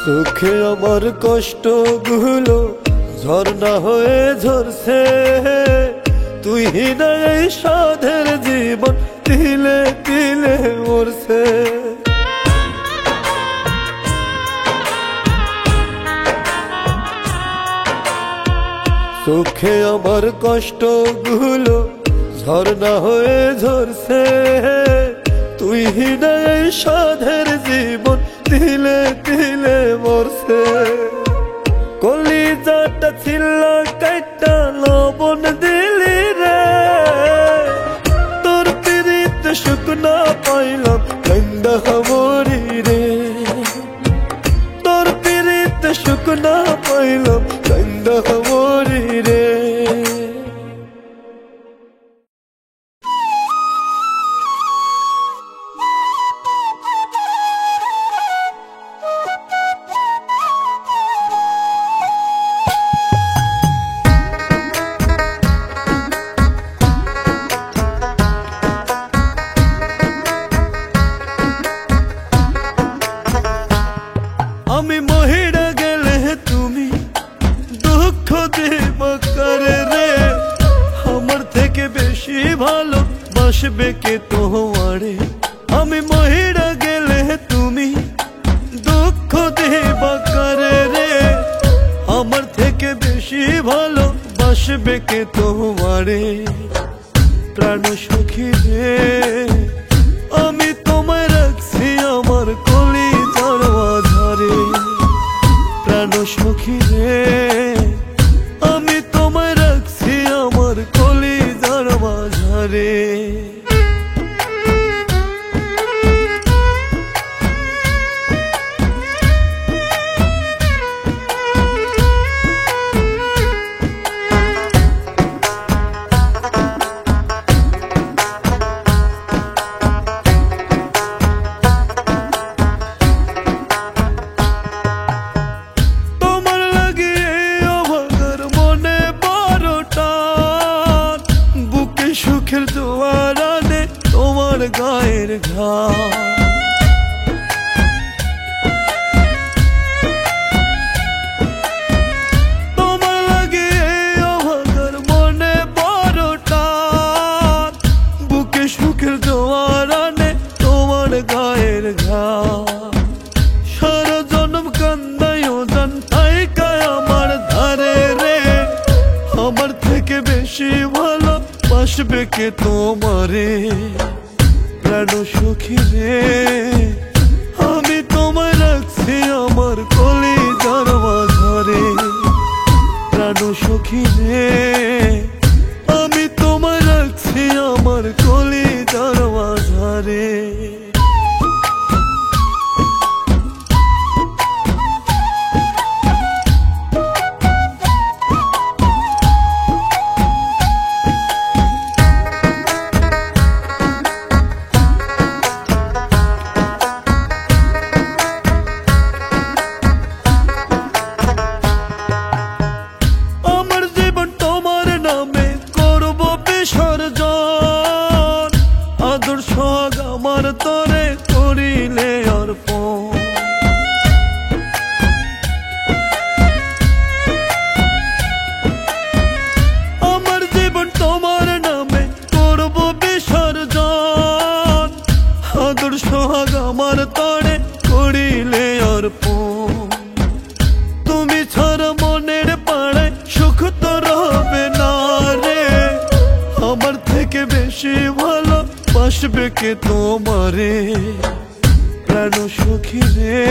চোখে আমার কষ্ট গুলো ঝর্ণা হয়ে ঝরছে, তুই না এই সাধের জীবন তিলে তিলে মরছে। চোখে আমার কষ্ট গুলো ঝর্ণা হয়ে ঝরছে, তুই না এই সাধের জীবন তিলে তিলে মরছে। কলিজাটা ছিলা কাইটা লবণ দিলি রে, তোর পিরিত বাসবে কে তোমারে। আমি মহিরা গেলে তুমি দুঃখ দেবা কারে রে, আমার থেকে বেশি ভালো বাসবে কে তোমারে। প্রাণ সখী রে আমি তোমায় রাখছি আমার কলিজার মাঝারে। প্রাণ সখী রে আমি তোমায় রাখছি আমার কলিজার মাঝারে। সুখের জোয়ার আনে তোমার গায়ের ঘাম, তোমার লাগে আমার মনে বড় টান। বুকে সুখের জোয়ার আনে তোমার গায়ের ঘাম। সারা জন্ম কান্দাইও জান থাইকায় আমার ধারে রে, আমার থেকে বেশি ভালো বাসবে কে তোমারে। প্রাণ সখী রে আমি তোমায় রাখছি আমার কলিজার মাঝারে। প্রাণ সখী রে আমি তোমায় রাখছি আমার কলিজার মাঝারে। আমার তরে করিলে অর্পণ, আমার জীবন তোমার নামে করব বিসর্জন। আদর সোহাগ আমার তরে করিলে অর্পণ। তুমি ছাড়া মনের পাড়ায় সুখ তো রবে না রে, আমার থেকে বেশি ভালো বাসবে কে তোমারে। প্রাণ সখী রে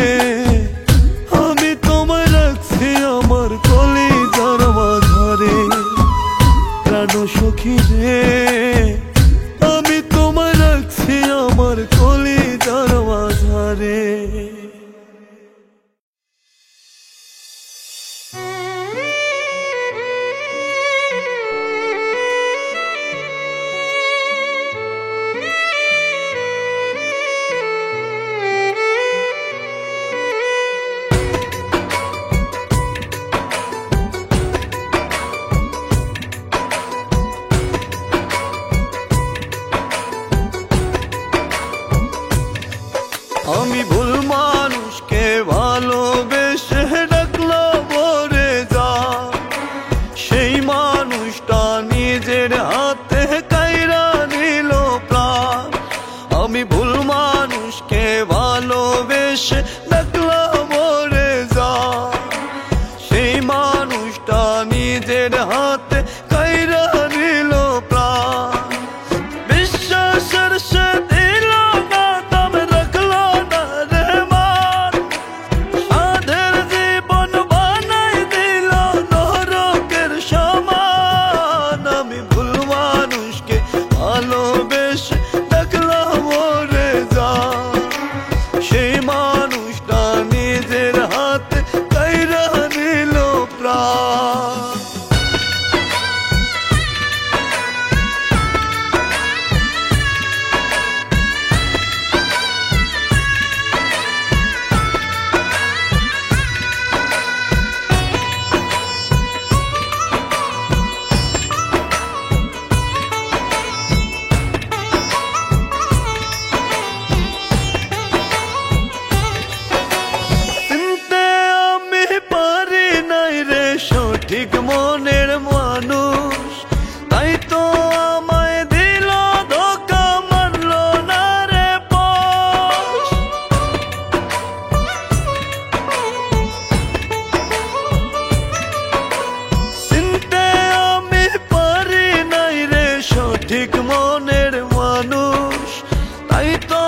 আমি তোমায় রাখছি আমার কলিজার মাঝারে। প্রাণ সখী রে আমি তোমায় রাখছি আমার কলিজার মাঝারে। ঠিক মনের মানুষ, তাই তো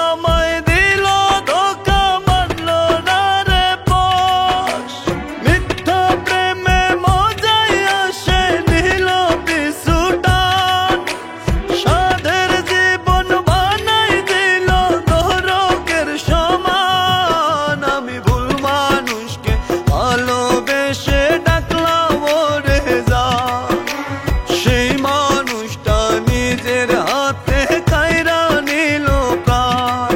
আমায় দিল ধোঁকা, মানল না রে বশ। মিথ্যা প্রেমে মজাই আসে, নিল পিছু টান, সাধের জীবন বানাই দিল নরকের সমান। আমি ভুল মানুষকে ভালোবেসে ডাকলাম ওরে জান, সেই মানুষটা নিজের হাতে কাইরা নিল প্রাণ।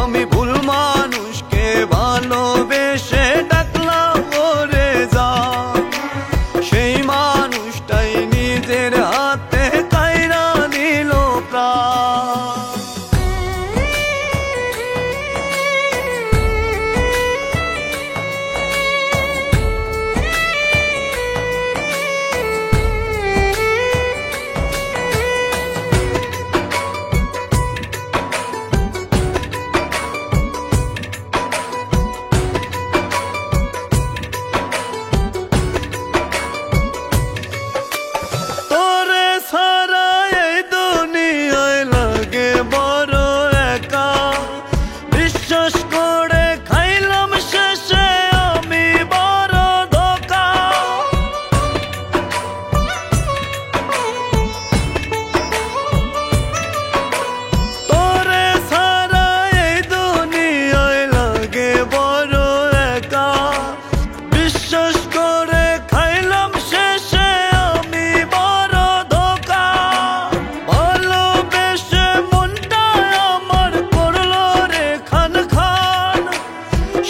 আমি ভুল মানুষকে ভালোবেসে ডাকলাম ওরে জান, সেই মানুষটাই নিজের হাতে কাইরা নিল প্রাণ। তোরে ছাড়া এই দুনিয়ায় লাগে বড় একা, বিশ্বাস করে খাইলাম শেষে আমি বড় ধোঁকা। তোরে ছাড়া এই দুনিয়ায় লাগে বড় একা, বিশ্বাস করে খাইলাম শেষে আমি বড় ধোঁকা। ভালোবেসে মনটা আমার করলো রে খান খান,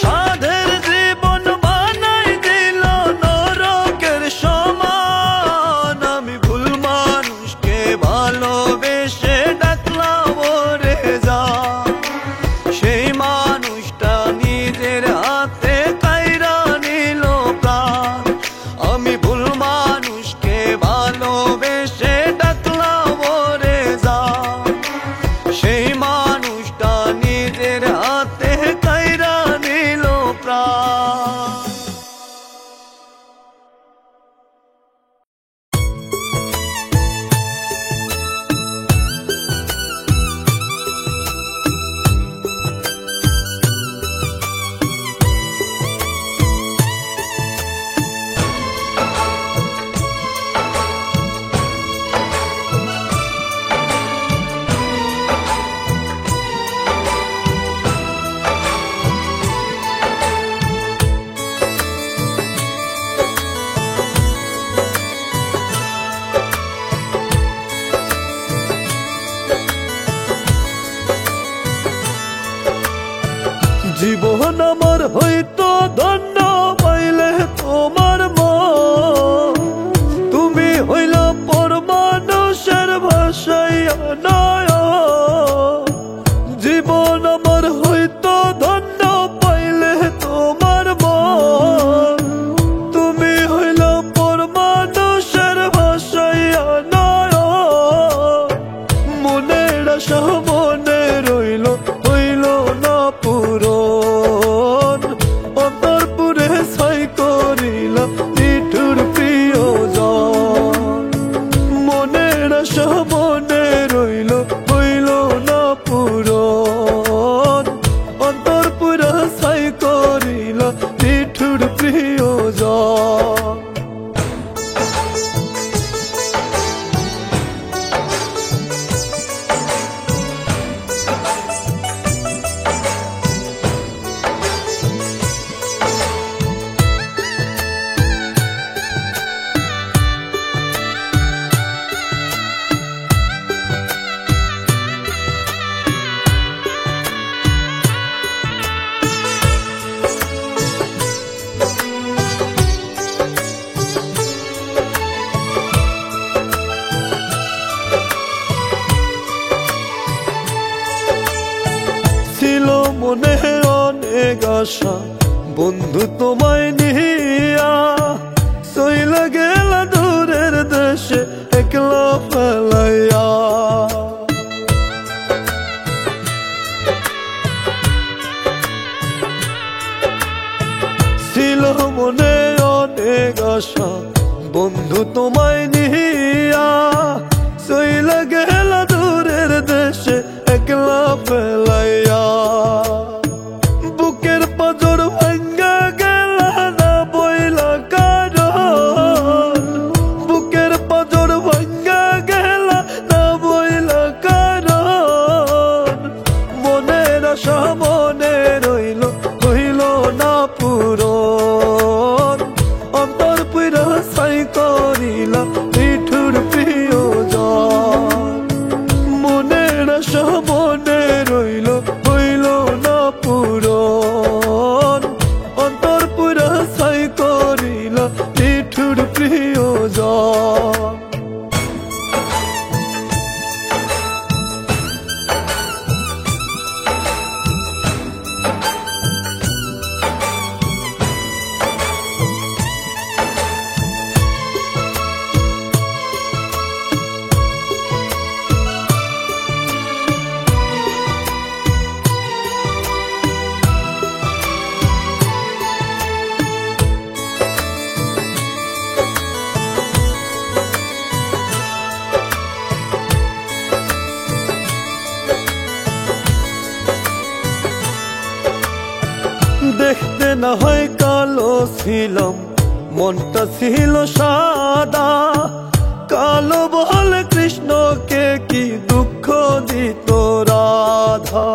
সাধের জীবন বানাই দিল নরকের সমান। আমি ভুল মানুষকে ভালোবেসে ডাকলাম ওরে জান, সেই মানুষটা নিজের হাতে কাইরা নিল প্রাণ। আমি ভুল মানুষকে ভালোবেসে ডাকলাম ওরে জান, সেই মানুষটা নিজের হাতে কাইরা নিল প্রাণ। জীবন আমার হয়তো ধন্য পাইলে তোমার মন, তুমি হইল পর মানুষের ভাষায় নয়ন। জীবন আমার হয়তো ধন্য পাইলে তোমার মন, তুমি হইল পর মানুষের ভাষায় নয়ন। মনের আশা মনে রইল, হইল না পূরণ, অন্তরপুরে ছাই করিলাম নিঠুর প্রিয়জন। মনের আশা মনে রইল, হইল না পূরণ, অন্তরপুরে ছাই করিলাম নিঠুর প্রিয়জন। মনে অনেক আশা বন্ধু তোমায় নিয়া, চইলা গেলা দূরের দেশে একলা ফেলাইয়া। ছিল মনে অনেক আশা বন্ধু তোমায় নিয়া, চইলা গেলা না হয় কালো ছিলাম, মনটা ছিল সাদা। কালো বলে কৃষ্ণকে কি দুঃখ দিত রাধা।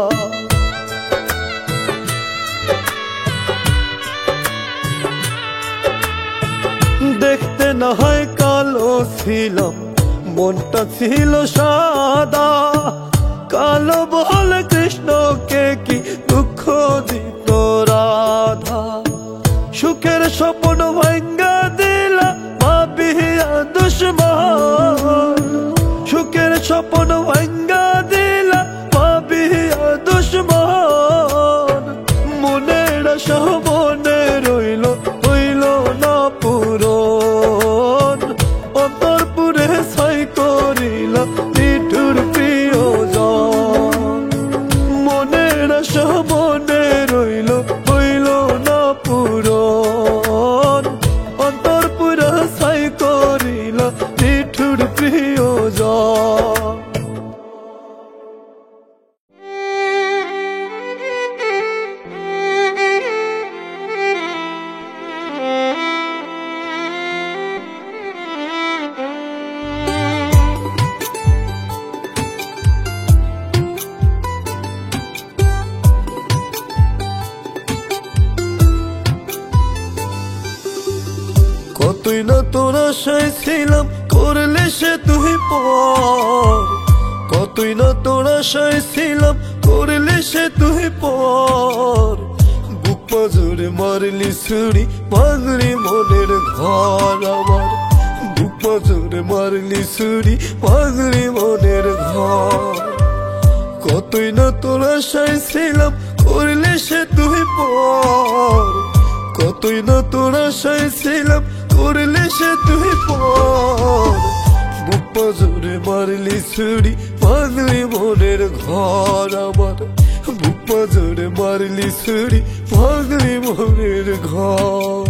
দেখতে না হয় কালো ছিলাম, মনটা ছিল সাদা। কালো বলে কৃষ্ণকে কি দুঃখ দিত রাধা। সুখের স্বপ্ন ভাঙ্গা দিলা পাপিয়া দুশ্মন। সুখের স্বপ্ন ভাঙ্গা দিলা পাপিয়া দুশ্মন। মনের আশা মনে রইল, হইল না পূরণ। অন্তরপুরে ছাই করিল নিঠুর প্রিয়জন। মনের আশা মনে রইল, হইল না পূরণ। অন্তরপুরে ছাই করিল নিঠুর প্রিয়জন। কতই না তোর আশায় ছিলাম, করলে সে তুই পর। কতই না তোর আশায় ছিলাম, করলে সে তুই পর। বুক পাজরে মারলি ছুরি, ভাঙলি মনের ঘর আমার। বুক পাজরে মারলি ছুরি, ভাঙলি মনের ঘর। কতই না তোর আশায় ছিলাম, করলে সে তুই পর। কতই না তোর আশায় ছিলাম, করলে সে তুই পর। বুক পাজরে মারলি ছুরি, ভাঙলি মনের ঘর আমার। বুক পাজরে মারলি ছুরি, ভাঙলি মনের ঘর।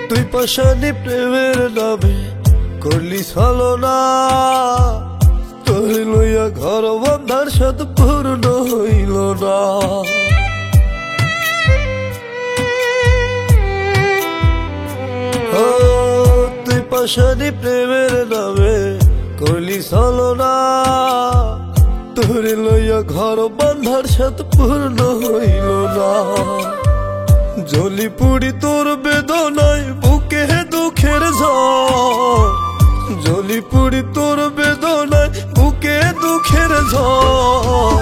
তুই পাশানি প্রেমের নামে করলি ছলনা। তোর লইয়া ঘর বন্ধার সাথ পূর্ণ হইল না। তুই পাশানি প্রেমের নামে করলি ছলনা। তোর লইয়া ঘর বন্ধার সাথ পূর্ণ হইল না। জ্বলি পুড়ি তোর বেদনায় বুকে দুঃখের ঝড়। জ্বলি পুড়ি তোর বেদনায় বুকে দুঃখের ঝড়।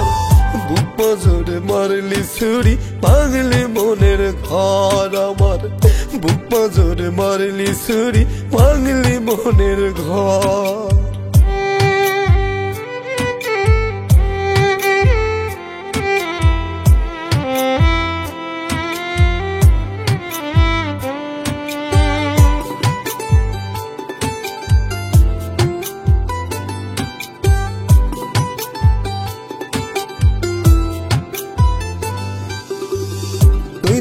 বুক পাজরে মারলি ছুরি, ভাঙলি মনের ঘর আমার। বুক পাজরে মারলি ছুরি, ভাঙলি মনের ঘর।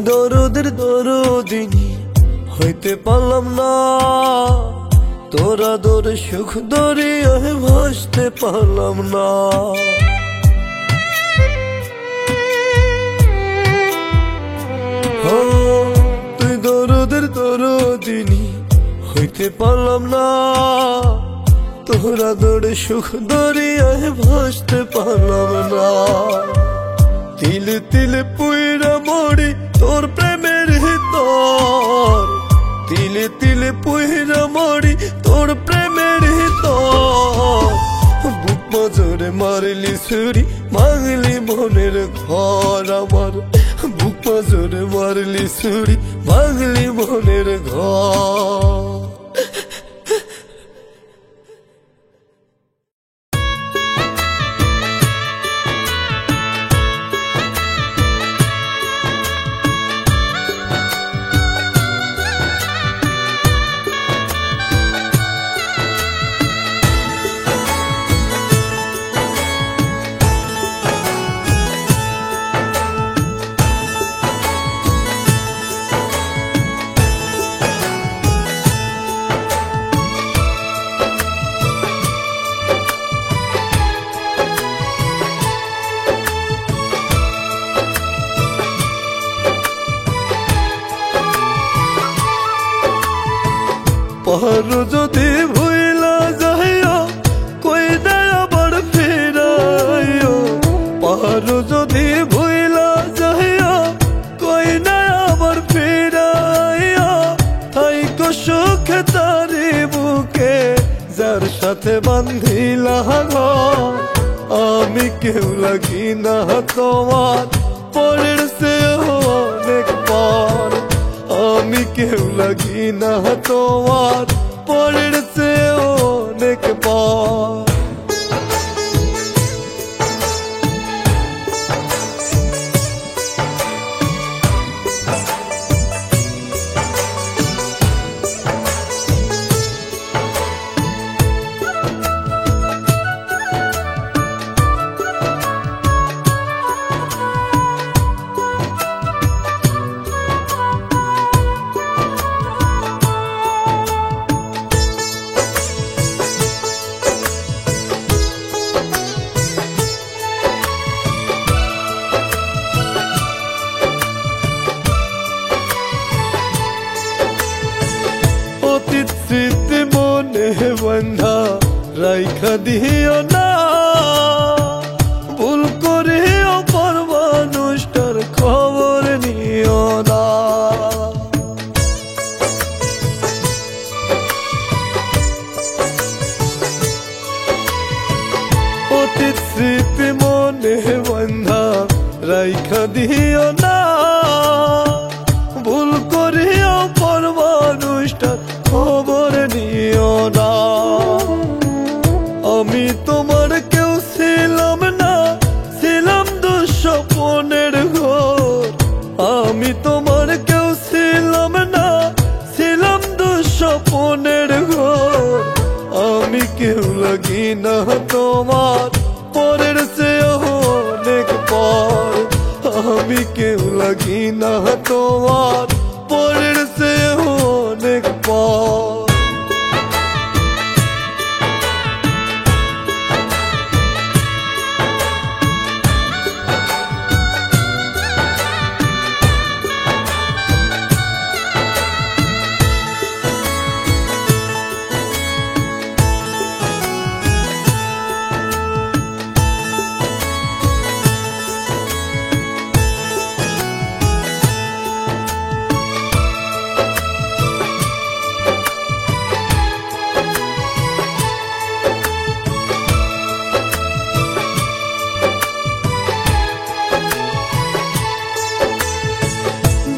দরদের দরদিনী হইতে পারলাম না। তোরা দরে সুখ দরিয়ায় ভাসতে পারলাম না। তুই দরদের দরদিনী হইতে পারলাম না। তোরা দরে সুখ দরিয়ায় ভাসতে পারলাম না। তিলে তিলে পুইরা মরি তোর প্রেমের ভিতর। তিলে তিলে পুইরা মরি তোর প্রেমের ভিতর। বুক পাজরে মারলি ছুরি, ভাঙলি মনের ঘর আমার। বুক পাজরে মারলি ছুরি, ভাঙলি মনের ঘর। পারো যদি ভুইলা যাইও কই না আবার ফিরাইও, পারো যদি ভুইলা যাইও কই না আবার ফিরাইও। থাইকো সুখে তারি বুকে যার সাথে বান্ধিলা ঘর, আমি কেউ লাগি না তোমার পরের চেয়েও অনেক পর, আমি কেউ লাগি না তোমার পরের চেয়েও অনেক পর। অতীত স্মৃতি মনে বন্ধা রাইখা দিও না, ভুল করিও পর মানুষটার খবর নিও না। অতীত স্মৃতি মনে বন্ধা রাইখা দিও না, ভুল করিও পর মানুষটার খবর নিও না। আমি তোমার কেউ ছিলাম না, ছিলাম দুঃস্বপ্নের ঘর, আমি তোমার কেউ ছিলাম না, ছিলাম দুঃস্বপ্নের ঘর। আমি কেউ লাগি না তোমার পরের চেয়েও অনেক পর, আমি কেউ লাগি না তোমার পরের চেয়েও অনেক পর।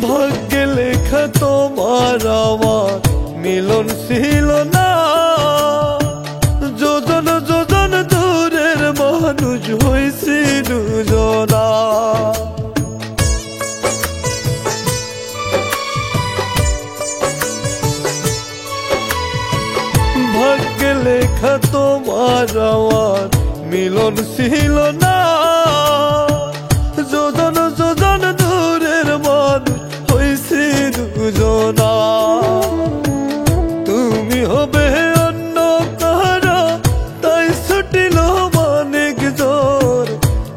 ভাগ্যে লেখা তোমার আমার মিলন ছিল না, যোজন যোজন দূরের মানুষ হইছি দুজনা। ভাগ্যে লেখা তোমার আমার মিলন ছিল না, যোজন যোজন দূরের মানুষ হইছি দুজনা। তুমি হবে অন্য কারো তাই ছুটিল মানিক জোর,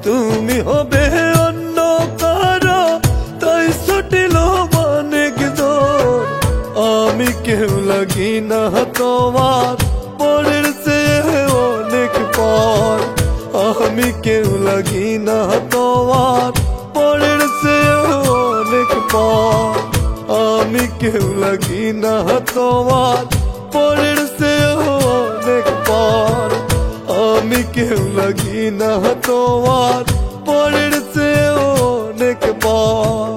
তুমি হবে অন্য কারো তাই ছুটিল মানিক জোর। আমি কেউ লাগি না তোমার পরের চেয়ে অনেক পর, আমি কেউ লাগি না তোমার পরের চেয়ে অনেক পর, আমি কেউ লাগি না তোমার পরের চেয়ে অনেক পর, আমি কেউ লাগি না তোমার পরের চেয়ে অনেক পর।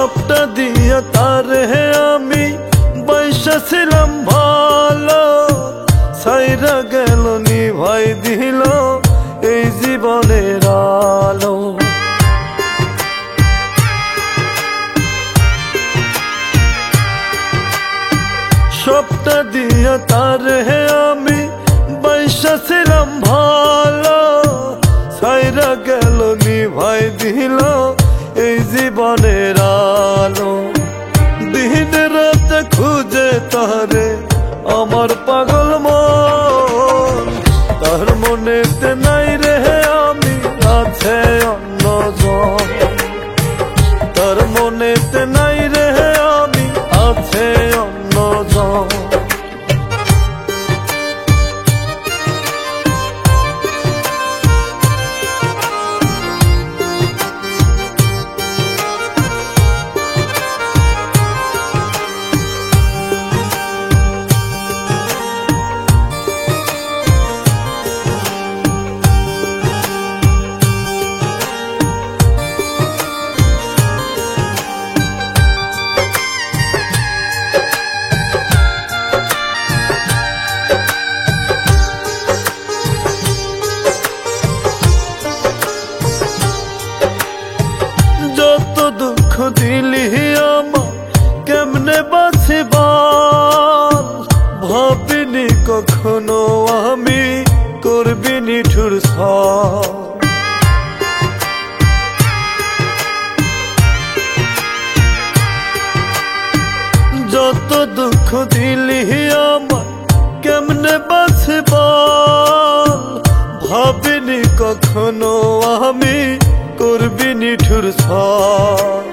সবটা দিয়া তারে আমি বাইসা ছিলাম ভালো, সাইরা গেল নিভাই দিল এই জীবনের আলো। সবটা দিয়া তারে আমি বাইসা ছিলাম ভালো, সাইরা গেল নিভাই দিল এই জীবনের আলো। দিন রাত খুঁজে তারে আমার পাগল মন, তার মনেতে নাই রে আমি আছে অন্যজন, তার মনেতে নাই রে আমি আছে অন্যজন। যত দুঃখ দিলি আমার কেমনে বাঁচিবার, ভাবিনি কখনো আমি করবি নিঠুর ছাড়। যত দুঃখ দিলি আমার কেমনে বাঁচিবার, ভাবিনি কখনো আমি করবি নিঠুর ছাড়।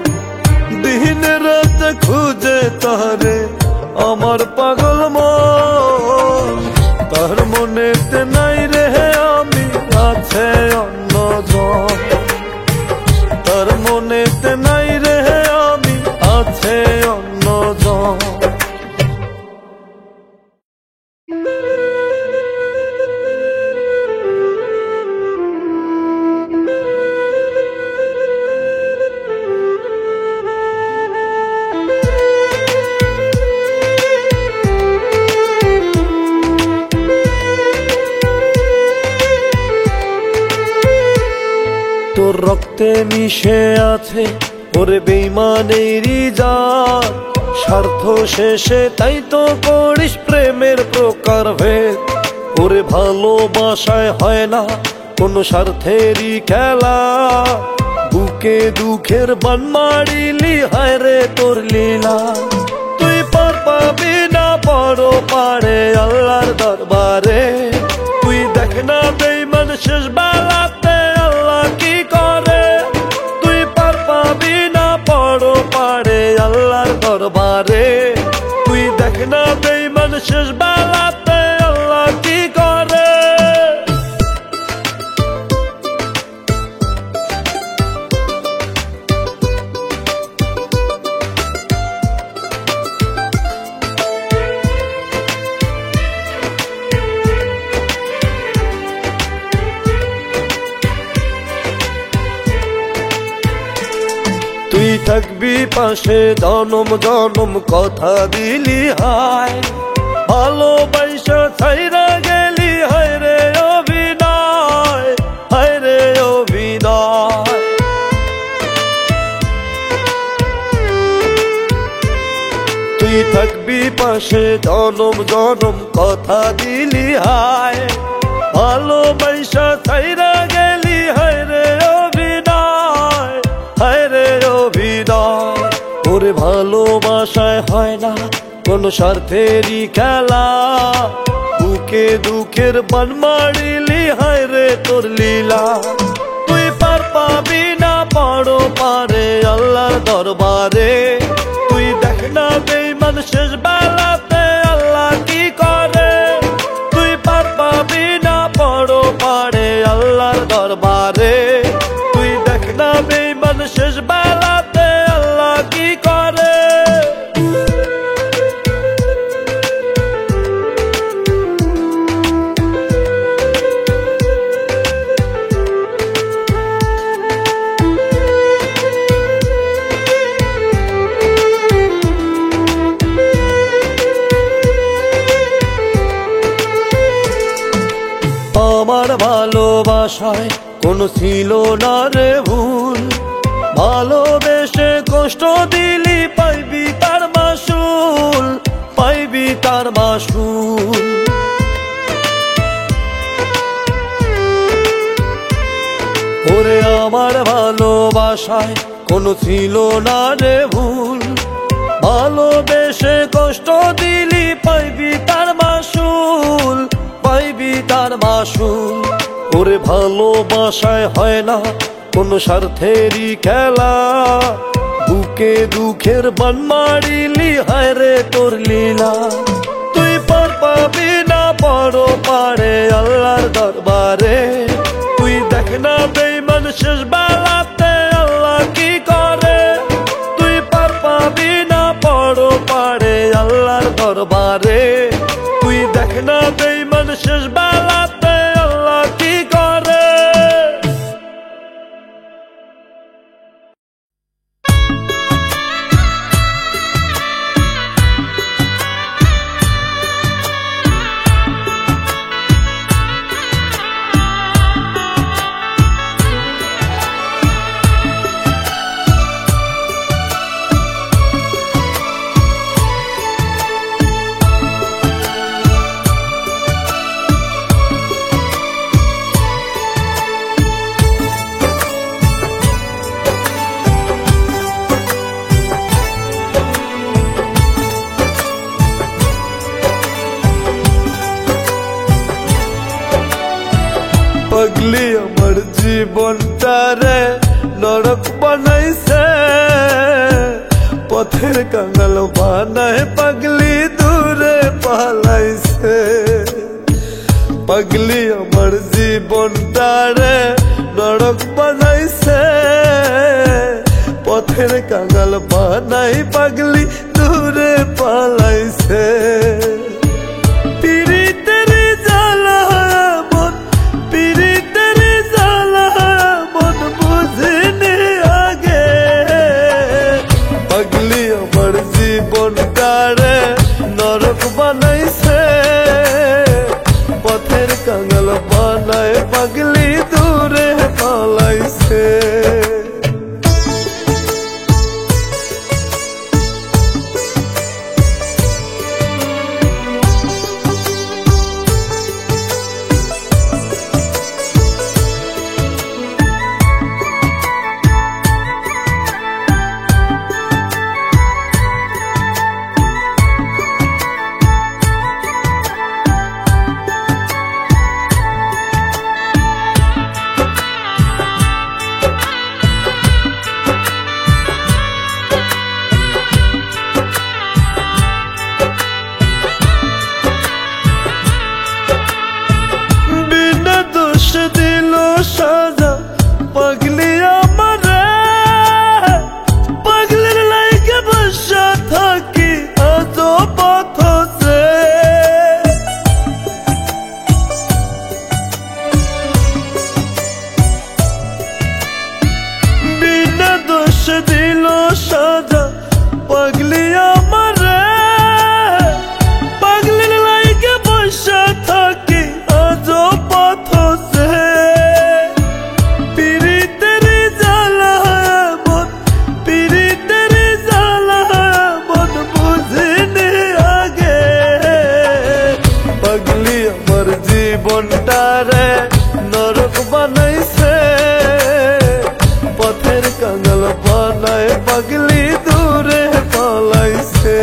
দিন রাত খুঁজে তারে আমার পাগল মন, তার মনেতে নাই রে আমি আছে অন্যজন, তার মনেতে নাই রে আমি আছে অন্যজন। তোর রক্তে মিশে আছে ওরে বেঈমানেরই জাত, স্বার্থ শেষে তাই তো করিস প্রেমের প্রকার ভেদ। ওরে ভালোবাসায় হয় না কোনো স্বার্থেরই খেলা, বুকে দুঃখের বান মারিলি হায় রে তোর লীলা। তুই পার পাবি না বড় পারে আল্লাহর দরবারে, তুই দেখ না বেঈমান শেষ বেলাতে আল্লাহ কি করে। তুই পার পাবি না বড় পারে আল্লাহর দরবারে, তুই দেখ না বেঈমান শেষ বেলাতে আল্লাহ কি করে। তুই থাকবি পাশে জনম জনম কথা দিলি হায়, ভালোবাসা ছাইরা গেলি হায় রে অভিনয়, হায় রে অভিনয়। তুই থাকবি পাশে জনম জনম কথা দিলি হায়, ভালোবাসা ছাইরা গেলি হায় রে অভিনয়, হায় রে অভিনয়। ওরে ভালোবাসায় হয় না কোন স্বার্থেরই খেলা, বুকে দুঃখের বান মারিলি হায় রে তোর লীলা। তুই পার পাবি না বড় পারে আল্লাহর দরবারে, তুই দেখ না বেঈমান শেষ বেলাতে আল্লাহ কি করে। তুই পার পাবি না বড় পারে আল্লাহর দরবারে, তুই দেখ না বেঈমান শেষ বেলাতে আল্লাহ কি করে। ভালোবাসায় কোনো ছিল না রে ভুল, ভালোবেসে কষ্ট দিলি পাইবি তার মাসুল, পাইবি তার মাসুল। ওরে আমার ভালোবাসায় কোনো ছিল না রে ভুল, ভালোবেসে কষ্ট দিলি পাইবি তার মাসুল, পাইবি তার মাসুল। ওরে ভালোবাসায় হয় না কোনো স্বার্থেরই খেলা, বুকে দুঃখের বান মারিলি হায় রে তোর লীলা। তুই পার পাবি না বড় পারে আল্লাহর দরবারে, তুই দেখ না বেঈমান শেষ বেলাতে আল্লাহ কি করে। তুই পার পাবি না বড় পারে আল্লাহর দরবারে, তুই দেখ না বেঈমান শেষ বেলাতে আল্লাহ কি করে। পাগলি আমার জীবনটারে নরক বানাইছে, পথের কাঙাল বানায় পাগলি দূরে পালাইছে। পাগলি আমার জীবনটারে নরক বানাইছে, পথের কাঙাল বানাই পাগলি দূরে পালাইছে। জীবনটারে নরক বানাইছে, পথের কাঙাল বানায় পাগলি দূরে পালাইছে। দিল সাজা পাগলি আমারে, পাগলির লাইগে বসা থাকি আজ পথে। বিনা দোষ দিল সাজা পাগলি আমারে, পাগলির লাইগে বসা থাকি আজ পথে। জীবনটারে নরক বানাইছে, পথের কাঙাল বানায় পাগলি দূরে পালাইছে।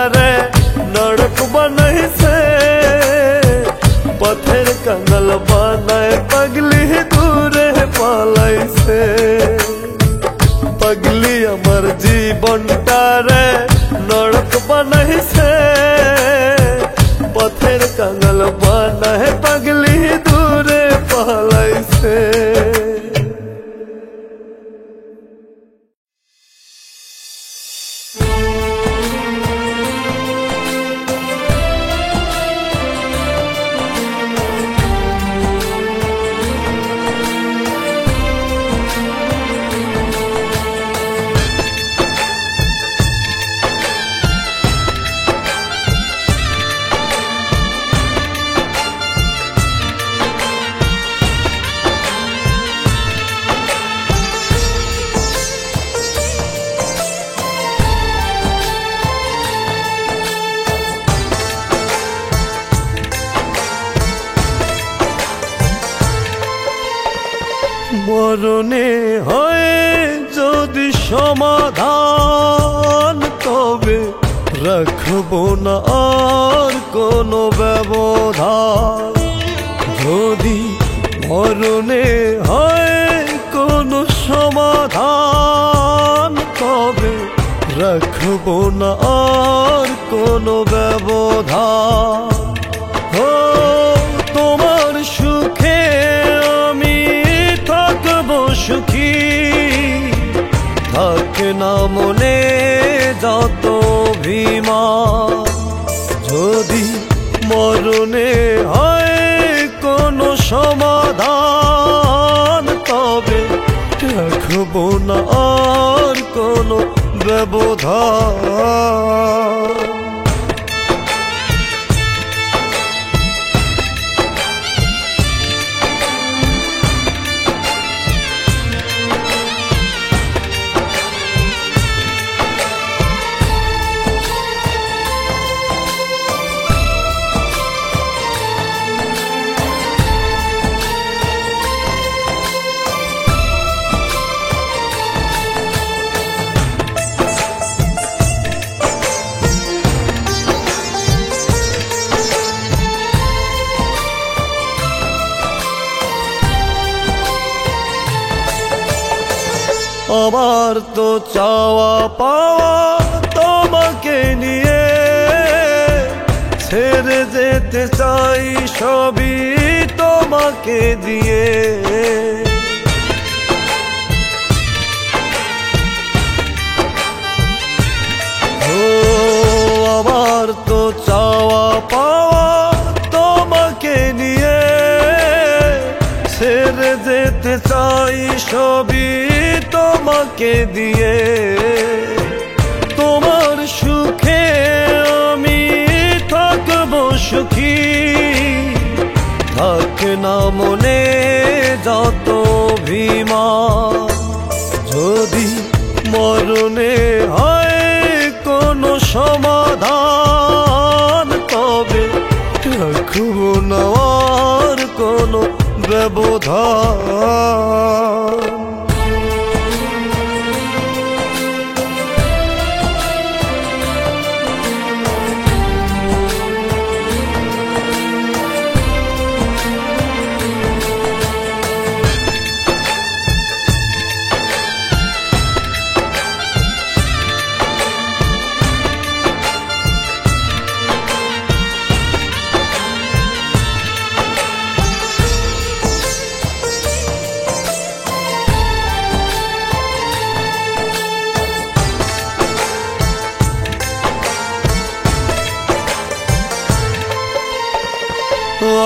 रे नड़क बनैसे पत्थर कंगल बनाए पगली दूरे पालैसे पगली अमर जीवनटा रे नड़क बनैसे पत्थर कंगल बनाए पगली दूरे पालैसे মরণে হয় যদি সমাধান তবে রাখবো না আর কোনো ব্যবধান যদি মরণে হয় কোনো সমাধান তবে রাখবো না আর কোনো ব্যবধান ও তোমার সুখে সুখী থাকে না মনে যত অভিমান যদি মরণে হয় কোনো সমাধান তবে রাখবো না আর কোনো ব্যবধান আমার তো চাওয়া পাওয়া তোমাকে নিয়ে ছেড়ে যেতে চাই সবই তোমাকে দিয়ে ও আমার তো চাওয়া পাওয়া তোমাকে নিয়ে ছেড়ে যেতে চাই সবই তোমাকে দিয়ে তোমার সুখে আমি থাকবো সুখী থাকে না মনে যত অভিমান যদি মরণে হয় কোনো সমাধান তবে রাখবো না আর কোনো ব্যবধান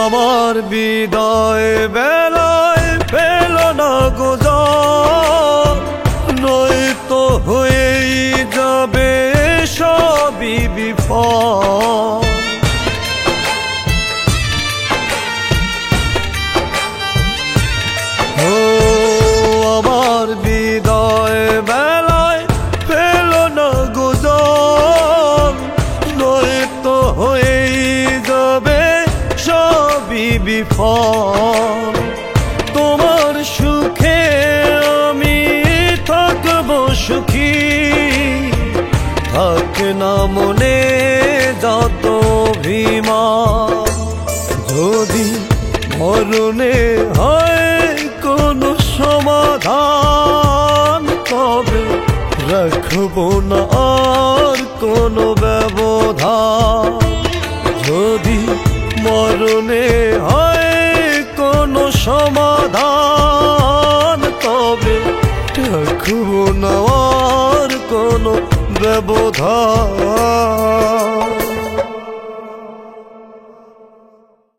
আমার বিদায় বেলায় পেল না গোজার নয়তো হয়েই যাবে সবই বিফল ও আমার বিদায় বেলায় পেল না গোজার নয়তো হয়েই যাবে সবই বিফল তোমার সুখে আমি থাকবো সুখী থাকে না মনে রাখবো না আর কোনো ব্যবধান। যদি মরণে হয় কোনো সমাধান, তবে রাখবো না আর কোনো ব্যবধান।